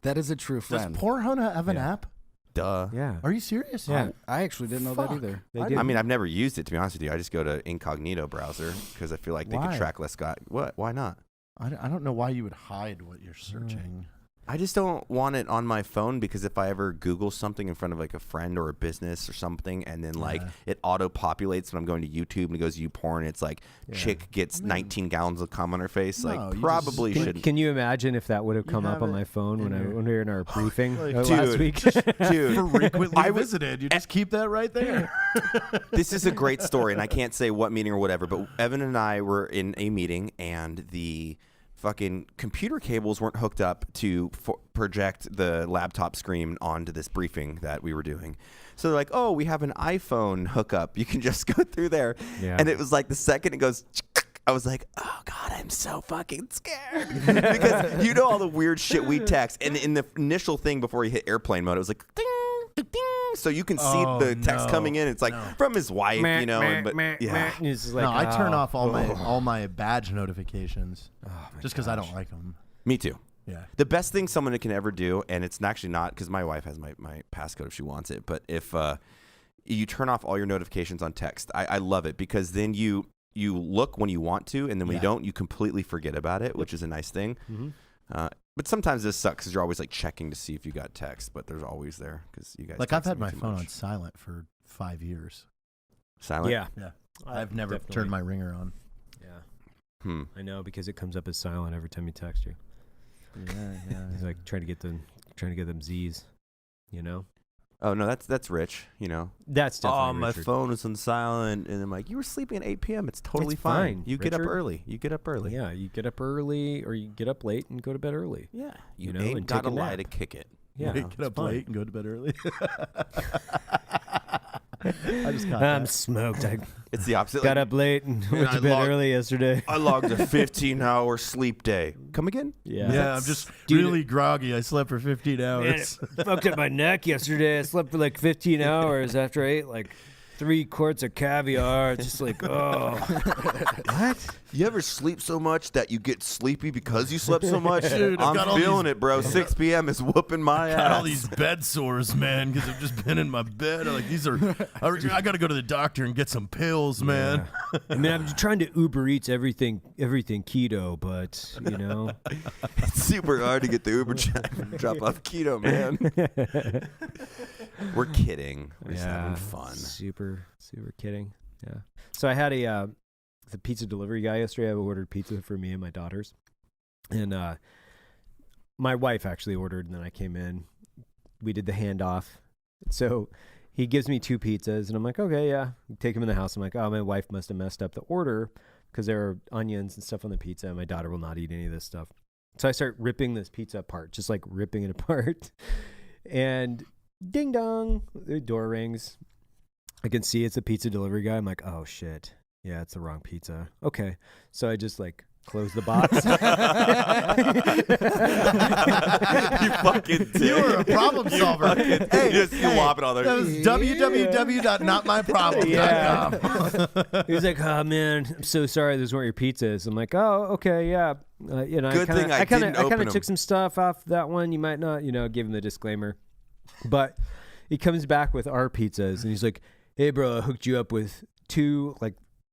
Speaker 5: That is a true friend.
Speaker 4: Does Pornhub have an app?
Speaker 2: Duh.
Speaker 3: Yeah.
Speaker 4: Are you serious?
Speaker 3: Yeah.
Speaker 5: I actually didn't know that either.
Speaker 2: I mean, I've never used it, to be honest with you. I just go to incognito browser because I feel like they could track less guy. What? Why not?
Speaker 4: I don't know why you would hide what you're searching.
Speaker 2: I just don't want it on my phone because if I ever Google something in front of like a friend or a business or something, and then like it auto populates when I'm going to YouTube and it goes YouPorn, it's like chick gets 19 gallons of cum on her face.
Speaker 4: No,
Speaker 2: like
Speaker 4: you
Speaker 2: probably
Speaker 4: just-
Speaker 2: shouldn't.
Speaker 3: Can you imagine if that would have come up
Speaker 4: have
Speaker 3: on
Speaker 4: it
Speaker 3: my phone when
Speaker 4: in
Speaker 3: we were in our briefing last
Speaker 2: Dude,
Speaker 3: week?
Speaker 2: Dude,
Speaker 4: Frequently visited. You just keep that right there.
Speaker 2: this is a great story, and I can't say what meeting or whatever, but Evan and I were in a meeting, and the fucking computer cables weren't hooked up to project the laptop screen onto this briefing that we were doing. So they're like, oh, we have an iPhone hookup. You can just go through there.
Speaker 3: Yeah.
Speaker 2: And it was like the second it goes, I was like, oh, God, I'm so fucking scared. Because you know all the weird shit we text. And in the initial thing before you hit airplane mode, it was like, ding, ding, ding. So you can see the text coming in. It's like from his wife, you know. Yeah.
Speaker 3: It's just like,
Speaker 4: No, I turn off all my badge notifications just because I don't like them.
Speaker 2: Me too.
Speaker 4: Yeah.
Speaker 2: The best thing someone can ever do, and it's actually not because my wife has my passcode if she wants it, but if you turn off all your notifications on text, I love it because then you look when you want to, and then when you don't, you completely forget about it, which is a nice thing.
Speaker 3: Mm-hmm.
Speaker 2: But sometimes this sucks because you're always like checking to see if you got text, but there's always there because you guys.
Speaker 4: Like I've
Speaker 2: text
Speaker 4: had
Speaker 2: me
Speaker 4: my
Speaker 2: too
Speaker 4: phone
Speaker 2: much.
Speaker 4: on silent for 5 years.
Speaker 2: Silent.
Speaker 3: Yeah.
Speaker 4: I've never turned my ringer on.
Speaker 3: Yeah. I know because it comes up as silent every time you text you.
Speaker 4: Yeah.
Speaker 3: He's like trying to get them Z's, you know.
Speaker 2: Oh no, that's rich. You know.
Speaker 3: That's definitely
Speaker 2: Oh, my
Speaker 3: Richard.
Speaker 2: phone is on silent, and I'm like, you were sleeping at 8 p.m. It's totally
Speaker 3: It's
Speaker 2: fine.
Speaker 3: fine,
Speaker 2: You get up
Speaker 3: Richard.
Speaker 2: early. You get up early.
Speaker 3: Yeah, you get up early or you get up late and go to bed early.
Speaker 2: Yeah.
Speaker 3: You know,
Speaker 2: ain't
Speaker 3: and
Speaker 2: got
Speaker 3: take
Speaker 2: a
Speaker 3: a
Speaker 2: lie
Speaker 3: nap.
Speaker 2: to kick it.
Speaker 3: Yeah,
Speaker 4: Get up
Speaker 3: fine.
Speaker 4: late and go to bed early. I just got
Speaker 3: I'm
Speaker 4: that.
Speaker 3: smoked. I
Speaker 2: It's the opposite.
Speaker 3: got up late and went
Speaker 2: I
Speaker 3: to bed
Speaker 2: logged-
Speaker 3: early yesterday.
Speaker 2: I logged a 15-hour sleep day. Come again?
Speaker 4: Yeah, I'm just
Speaker 3: Dude,
Speaker 4: really groggy. I slept for 15
Speaker 3: Man,
Speaker 4: hours.
Speaker 3: it fucked up my neck yesterday. I slept for like 15 hours after I ate like 3 quarts of caviar. It's just like, oh. What?
Speaker 2: You ever sleep so much that you get sleepy because you slept so much?
Speaker 4: Dude, I've got all
Speaker 2: I'm feeling
Speaker 4: these-
Speaker 2: it, bro. 6 p.m. is whooping my
Speaker 4: Got
Speaker 2: ass.
Speaker 4: all these bed sores, man, because I've just been in my bed. I'm like these are. I got to go to the doctor and get some pills, man.
Speaker 3: I mean, I'm trying to Uber Eats everything keto, but, you know.
Speaker 2: It's super hard to get the Uber drop off keto, man. We're kidding. We're just having fun.
Speaker 3: Super kidding. Yeah. So I had the pizza delivery guy yesterday. I ordered pizza for me and my daughters. And my wife actually ordered, and then I came in. We did the handoff. So he gives me 2 pizzas, and I'm like, okay, yeah. Take them in the house. I'm like, oh, my wife must have messed up the order because there are onions and stuff on the pizza, and my daughter will not eat any of this stuff. So I start ripping this pizza apart, just like ripping it apart. And ding dong, the door rings. I can see it's a pizza delivery guy. I'm like, oh shit. Yeah, it's the wrong pizza. Okay. So I just like close the box.
Speaker 2: You fucking did.
Speaker 4: You were a problem solver.
Speaker 2: Hey, you whop it all there.
Speaker 4: That was www.notmyproblem.com.
Speaker 3: He was like, oh man, I'm so sorry those weren't your pizzas. I'm like, oh, okay, yeah. You know,
Speaker 2: Good thing I
Speaker 3: kind
Speaker 2: didn't
Speaker 3: of
Speaker 2: open
Speaker 3: took
Speaker 2: 'em.
Speaker 3: some stuff off that one. You might not, give him the disclaimer. But he comes back with our pizzas and he's like, hey bro, I hooked you up with two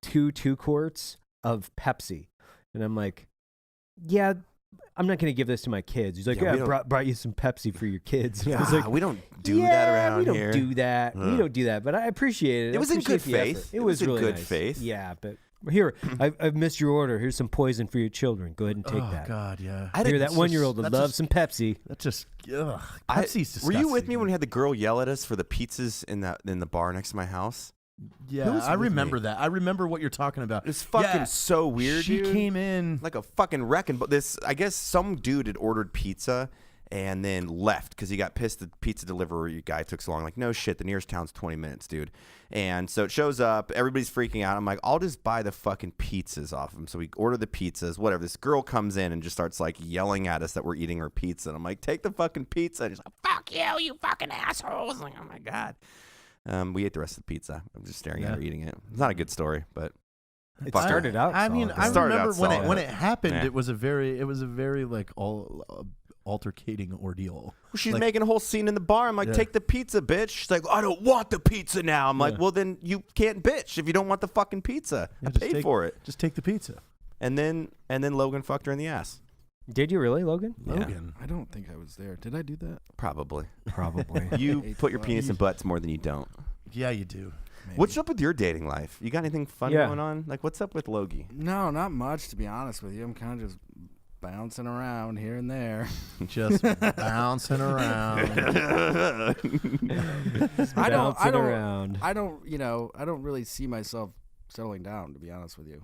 Speaker 3: 2-quarts of Pepsi. And I'm like, yeah, I'm not going to give this to my kids. He's like,
Speaker 2: Yeah,
Speaker 3: yeah,
Speaker 2: we
Speaker 3: I brought you some Pepsi for your kids. And I was like,
Speaker 2: we don't do that around
Speaker 3: we don't
Speaker 2: here.
Speaker 3: do that. We don't do that, but I appreciate it.
Speaker 2: It
Speaker 3: I
Speaker 2: was in
Speaker 3: appreciate
Speaker 2: good
Speaker 3: the
Speaker 2: faith.
Speaker 3: effort.
Speaker 2: It was in
Speaker 3: really
Speaker 2: good
Speaker 3: nice.
Speaker 2: faith.
Speaker 3: Yeah, but Here, I've missed your order. Here's some poison for your children. Go ahead and take that.
Speaker 4: Oh God, yeah.
Speaker 3: Here, that 1-year-old would love some Pepsi.
Speaker 4: That's just Pepsi's disgusting.
Speaker 2: Were you with me when we had the girl yell at us for the pizzas in the bar next to my house?
Speaker 4: Yeah, I remember that. I remember what you're talking about.
Speaker 2: It's fucking so weird.
Speaker 4: She
Speaker 2: dude.
Speaker 4: came in
Speaker 2: like a fucking wrecking. But I guess some dude had ordered pizza and then left because he got pissed the pizza delivery guy took so long. Like, no shit, the nearest town's 20 minutes, dude. And so it shows up, everybody's freaking out. I'm like, I'll just buy the fucking pizzas off him. So we order the pizzas, whatever. This girl comes in and just starts like yelling at us that we're eating her pizza. And I'm like, take the fucking pizza. And he's like, fuck you fucking assholes. I'm like, oh my God. We ate the rest of the pizza. I'm just staring at her eating it. It's not a good story, but
Speaker 3: It started out.
Speaker 4: I mean,
Speaker 3: solid.
Speaker 4: I remember when
Speaker 2: solid.
Speaker 4: it happened.
Speaker 2: Yeah.
Speaker 4: It was a very like altercating ordeal.
Speaker 2: she's
Speaker 4: Like,
Speaker 2: making a whole scene in the bar. I'm like, take the pizza, bitch. She's like, I don't want the pizza now. I'm like, well, then you can't bitch if you don't want the fucking pizza. I paid for it.
Speaker 4: Just take the pizza.
Speaker 2: And then Logan fucked her in the ass.
Speaker 3: Did you really, Logan?
Speaker 4: Logan.
Speaker 5: I don't think I was there. Did I do that?
Speaker 2: Probably.
Speaker 3: Probably.
Speaker 2: You put your penis in butts more than you don't.
Speaker 4: Yeah, you do.
Speaker 5: Maybe.
Speaker 2: What's up with your dating life? You got anything fun going on? Like, what's up with Logie?
Speaker 5: No, not much, to be honest with you. I'm kind of just bouncing around here and there.
Speaker 4: Just bouncing around.
Speaker 5: I don't really see myself settling down, to be honest with you.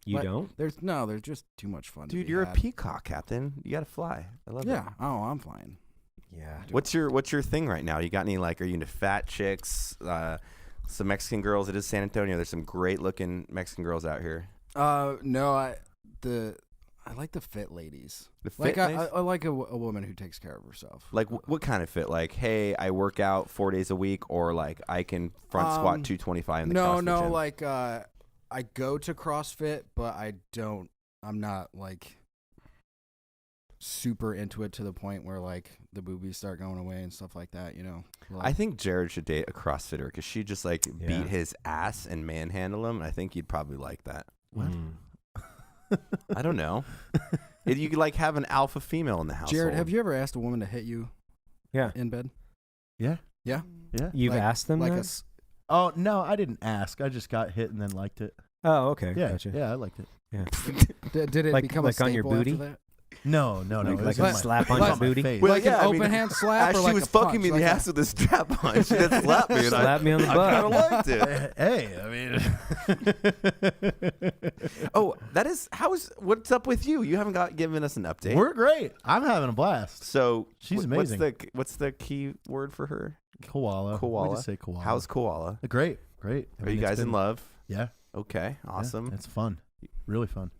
Speaker 3: You don't?
Speaker 5: There's just too much fun.
Speaker 2: Dude, you're a peacock, Captain. You got to fly. I love
Speaker 5: Yeah.
Speaker 2: that.
Speaker 5: Oh, I'm fine.
Speaker 3: Yeah.
Speaker 2: What's your thing right now? You got any, like, are you into fat chicks? Some Mexican girls. It is San Antonio. There's some great looking Mexican girls out here.
Speaker 5: No, I like the fit ladies.
Speaker 2: The
Speaker 5: Like
Speaker 2: fit ladies?
Speaker 5: I like a woman who takes care of herself.
Speaker 2: Like, what kind of fit? Like, hey, I work out 4 days a week, or like I can front squat 225 in the CrossFit gym?
Speaker 5: Like I go to CrossFit, but I'm not like super into it to the point where like the boobies start going away and stuff like that, you know. Like,
Speaker 2: I think Jared should date a CrossFitter because she just like beat his ass and manhandle him. And I think you'd probably like that.
Speaker 4: What?
Speaker 2: I don't know. You could like have an alpha female in the house.
Speaker 5: Jared, have you ever asked a woman to hit you?
Speaker 3: Yeah.
Speaker 5: In bed?
Speaker 4: Yeah.
Speaker 5: Yeah.
Speaker 4: Yeah.
Speaker 3: You've asked them
Speaker 5: like
Speaker 3: that?
Speaker 4: Oh no, I didn't ask. I just got hit and then liked it.
Speaker 3: Oh, okay.
Speaker 4: Yeah.
Speaker 3: Gotcha.
Speaker 4: Yeah, I liked it.
Speaker 3: Yeah.
Speaker 5: Did it
Speaker 3: Like-
Speaker 5: become
Speaker 3: like
Speaker 5: a
Speaker 3: on your
Speaker 5: staple after
Speaker 3: booty?
Speaker 5: that?
Speaker 4: No.
Speaker 3: Like
Speaker 4: it was
Speaker 3: a
Speaker 4: on my-
Speaker 3: slap
Speaker 4: it
Speaker 3: on
Speaker 4: was
Speaker 3: your
Speaker 4: my
Speaker 3: booty?
Speaker 4: face.
Speaker 2: Well,
Speaker 5: Like
Speaker 2: yeah,
Speaker 5: an
Speaker 2: I mean,
Speaker 5: open hand slap
Speaker 2: as
Speaker 5: or
Speaker 2: she
Speaker 5: like
Speaker 2: was
Speaker 5: a
Speaker 2: fucking
Speaker 5: punch,
Speaker 2: me in the
Speaker 5: like
Speaker 2: ass with a strap on. She just slapped me. And
Speaker 3: Slap me on the
Speaker 2: I
Speaker 3: butt.
Speaker 2: kind of liked it.
Speaker 4: Hey, I mean,
Speaker 2: Oh, what's up with you? You haven't given us an update.
Speaker 4: we're great. I'm having a blast.
Speaker 2: So
Speaker 4: She's amazing.
Speaker 2: What's the key word for her?
Speaker 4: Koala.
Speaker 2: Koala.
Speaker 4: We just say koala.
Speaker 2: How's Koala?
Speaker 4: Great. I
Speaker 2: Are
Speaker 4: mean,
Speaker 2: you guys in love?
Speaker 4: Yeah.
Speaker 2: Okay, awesome.
Speaker 4: Yeah, it's fun. Really fun.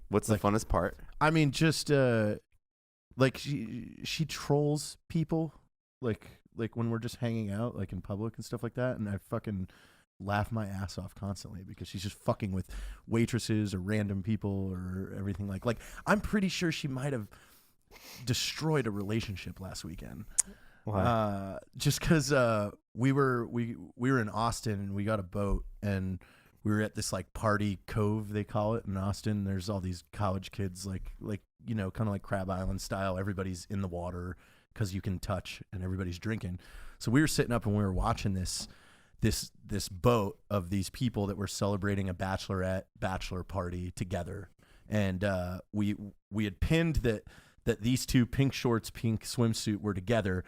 Speaker 2: What's the funnest part?
Speaker 4: I mean, just like she trolls people, like when we're just hanging out, like in public and stuff like that, and I fucking laugh my ass off constantly because she's just fucking with waitresses or random people or everything. Like I'm pretty sure she might have destroyed a relationship last weekend.
Speaker 3: Wow.
Speaker 4: Just because we were in Austin and we got a boat and we were at this like party cove, they call it, in Austin. There's all these college kids, like you know, kind of like Crab Island style. Everybody's in the water because you can touch, and everybody's drinking. So we were sitting up and we were watching this boat of these people that were celebrating a bachelor party together, and we had pinned that these two, pink shorts, pink swimsuit, were together.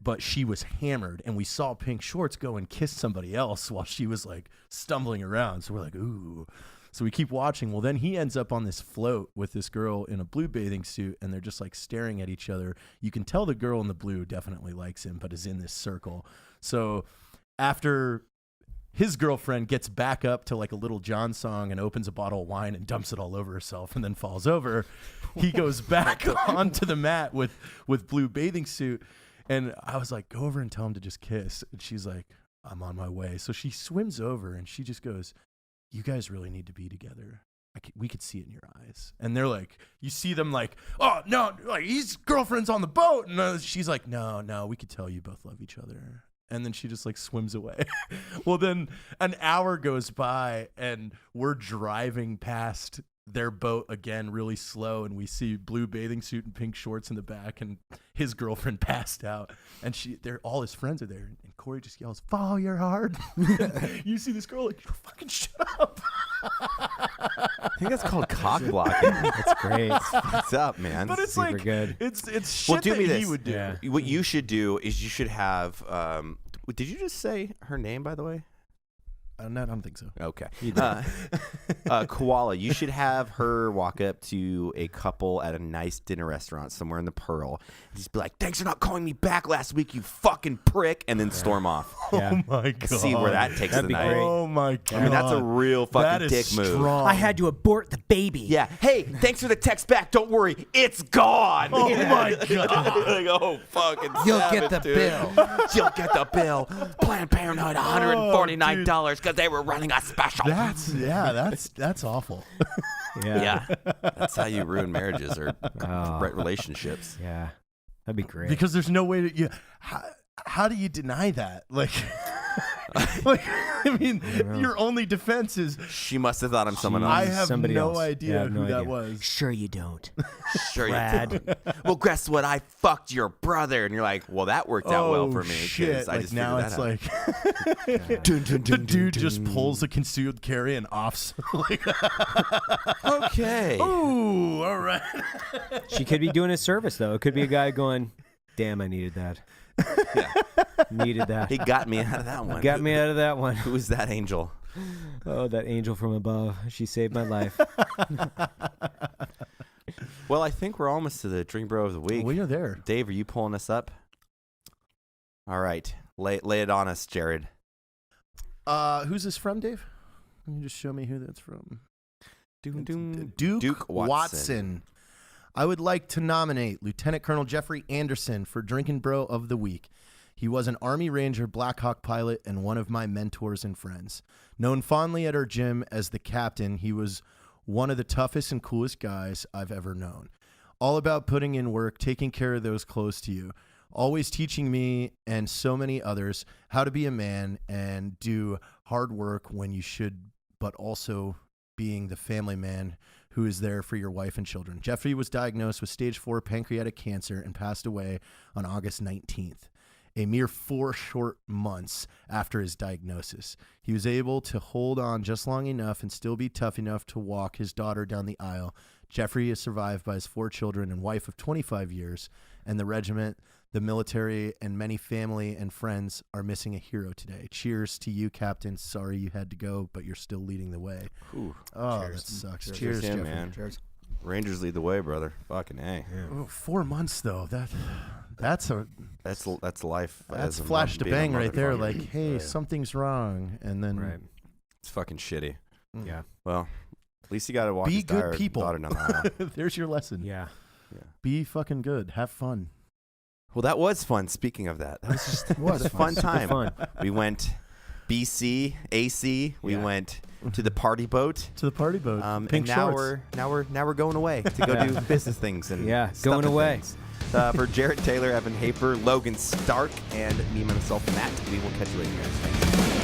Speaker 4: But she was hammered, and we saw Pink Shorts go and kiss somebody else while she was like stumbling around. So we're like, ooh. So we keep watching. Well, then he ends up on this float with this girl in a blue bathing suit, and they're just like staring at each other. You can tell the girl in the blue definitely likes him, but is in this circle. So after his girlfriend gets back up to like a Little John song and opens a bottle of wine and dumps it all over herself and then falls over, he goes back onto the mat with blue bathing suit. And I was like, go over and tell him to just kiss. And she's like, I'm on my way. So she swims over and she just goes, you guys really need to be together. We could see it in your eyes. And they're like, you see them like, oh, no, like his girlfriend's on the boat. And she's like, no, we could tell you both love each other. And then she just like swims away. Well, then an hour goes by and we're driving past their boat again really slow, and we see blue bathing suit and pink shorts in the back, and his girlfriend passed out, and all his friends are there, and Corey just yells, "Follow your heart." You see this girl like, fucking shut up.
Speaker 2: I think that's called cock blocking.
Speaker 3: That's great.
Speaker 2: What's up, man?
Speaker 4: But it's
Speaker 3: Super
Speaker 4: like
Speaker 3: good.
Speaker 4: it's shit
Speaker 2: do
Speaker 4: that
Speaker 2: me
Speaker 4: he
Speaker 2: this.
Speaker 4: would do.
Speaker 3: Yeah.
Speaker 2: What you should do is you should have. Did you just say her name, by the way?
Speaker 4: No, I don't think so.
Speaker 2: Okay. Koala, you should have her walk up to a couple at a nice dinner restaurant somewhere in the Pearl and just be like, "Thanks for not calling me back last week, you fucking prick," and then storm off.
Speaker 3: Yeah.
Speaker 4: Oh my god.
Speaker 2: See where that takes
Speaker 3: That'd
Speaker 2: the
Speaker 3: be
Speaker 2: night.
Speaker 3: great.
Speaker 4: Oh my god.
Speaker 2: I mean, that's a real
Speaker 4: That
Speaker 2: fucking
Speaker 4: is
Speaker 2: dick move.
Speaker 4: strong.
Speaker 5: I had to abort the baby.
Speaker 2: Yeah. Hey, thanks for the text back. Don't worry, it's gone.
Speaker 4: Oh my god.
Speaker 2: Like, oh, fucking
Speaker 5: You'll
Speaker 2: savage,
Speaker 5: get the
Speaker 2: dude.
Speaker 5: bill.
Speaker 2: You'll get the bill. Planned Parenthood, $149 because they were running a special.
Speaker 4: That's awful.
Speaker 2: Yeah. That's how you ruin marriages or relationships.
Speaker 3: Yeah. That'd be great.
Speaker 4: Because there's no way to how do you deny that? Like I mean, your only defense is
Speaker 2: She must have thought I'm someone else.
Speaker 4: I have
Speaker 3: Somebody
Speaker 4: no
Speaker 3: else.
Speaker 4: idea
Speaker 3: Yeah, I have
Speaker 4: who
Speaker 3: no
Speaker 4: that
Speaker 3: idea.
Speaker 4: was.
Speaker 5: Sure you don't.
Speaker 2: Sure you
Speaker 3: Brad.
Speaker 2: did. Well, guess what? I fucked your brother. And you're like, well, that worked out well for me. 'cause
Speaker 4: Shit.
Speaker 2: I
Speaker 4: Like
Speaker 2: just
Speaker 4: now
Speaker 2: figured
Speaker 4: it's
Speaker 2: that out.
Speaker 4: like the dude just pulls a concealed carry and offs. Like,
Speaker 2: Okay.
Speaker 4: ooh, all right.
Speaker 3: She could be doing a service, though. It could be a guy going, "Damn, I needed that. Needed that.
Speaker 2: He got me out of that one.
Speaker 3: Got me out of that one."
Speaker 2: Who was that angel?
Speaker 3: Oh, that angel from above. She saved my life.
Speaker 2: Well, I think we're almost to the Drink Bro of the Week.
Speaker 4: We are there.
Speaker 2: Dave, are you pulling us up? All right. Lay it on us, Jared.
Speaker 4: Who's this from, Dave? Can you just show me who that's from?
Speaker 2: Duke Watson.
Speaker 4: I would like to nominate Lieutenant Colonel Jeffrey Anderson for Drinkin' Bro of the Week. He was an Army Ranger Black Hawk pilot and one of my mentors and friends. Known fondly at our gym as the captain, he was one of the toughest and coolest guys I've ever known. All about putting in work, taking care of those close to you. Always teaching me and so many others how to be a man and do hard work when you should, but also being the family man who is there for your wife and children. Jeffrey was diagnosed with stage 4 pancreatic cancer and passed away on August 19th, a mere 4 short months after his diagnosis. He was able to hold on just long enough and still be tough enough to walk his daughter down the aisle. Jeffrey is survived by his 4 children and wife of 25 years, and the regiment, the military, and many family and friends are missing a hero today. Cheers to you, Captain. Sorry you had to go, but you're still leading the way.
Speaker 2: Ooh.
Speaker 4: Oh,
Speaker 5: Cheers.
Speaker 4: that sucks.
Speaker 2: Cheers
Speaker 4: Cheers,
Speaker 2: to him,
Speaker 4: Jeffrey.
Speaker 2: man.
Speaker 5: Cheers.
Speaker 2: Rangers lead the way, brother. Fucking A.
Speaker 4: Oh, 4 months though. That's
Speaker 2: life.
Speaker 4: that's
Speaker 2: as a
Speaker 4: flash
Speaker 2: mom-
Speaker 4: to
Speaker 2: being a
Speaker 4: bang right there.
Speaker 2: motherfucker.
Speaker 4: Like, hey,
Speaker 2: Yeah.
Speaker 4: something's wrong, and then
Speaker 3: Right.
Speaker 2: It's fucking shitty.
Speaker 3: Yeah.
Speaker 2: Well, at least you got to walk
Speaker 4: Be
Speaker 2: his
Speaker 4: good
Speaker 2: daughter,
Speaker 4: people.
Speaker 2: daughter down the aisle.
Speaker 4: There's your lesson.
Speaker 3: Yeah.
Speaker 4: Be fucking good. Have fun.
Speaker 2: Well, that was fun. Speaking of that, that was just it
Speaker 5: Was
Speaker 2: was a fun
Speaker 3: Super
Speaker 2: time.
Speaker 3: fun.
Speaker 2: We went BC, AC. We
Speaker 3: Yeah.
Speaker 2: went to the party boat.
Speaker 4: To the party boat.
Speaker 2: And
Speaker 4: Pink
Speaker 2: now
Speaker 4: shorts.
Speaker 2: we're going away to go
Speaker 3: Yeah.
Speaker 2: do business things and
Speaker 3: Yeah,
Speaker 2: stuff
Speaker 3: going
Speaker 2: and
Speaker 3: away.
Speaker 2: things. For Jarrett Taylor, Evan Haper, Logan Stark, and me myself Matt. We will catch you later, guys. Thanks.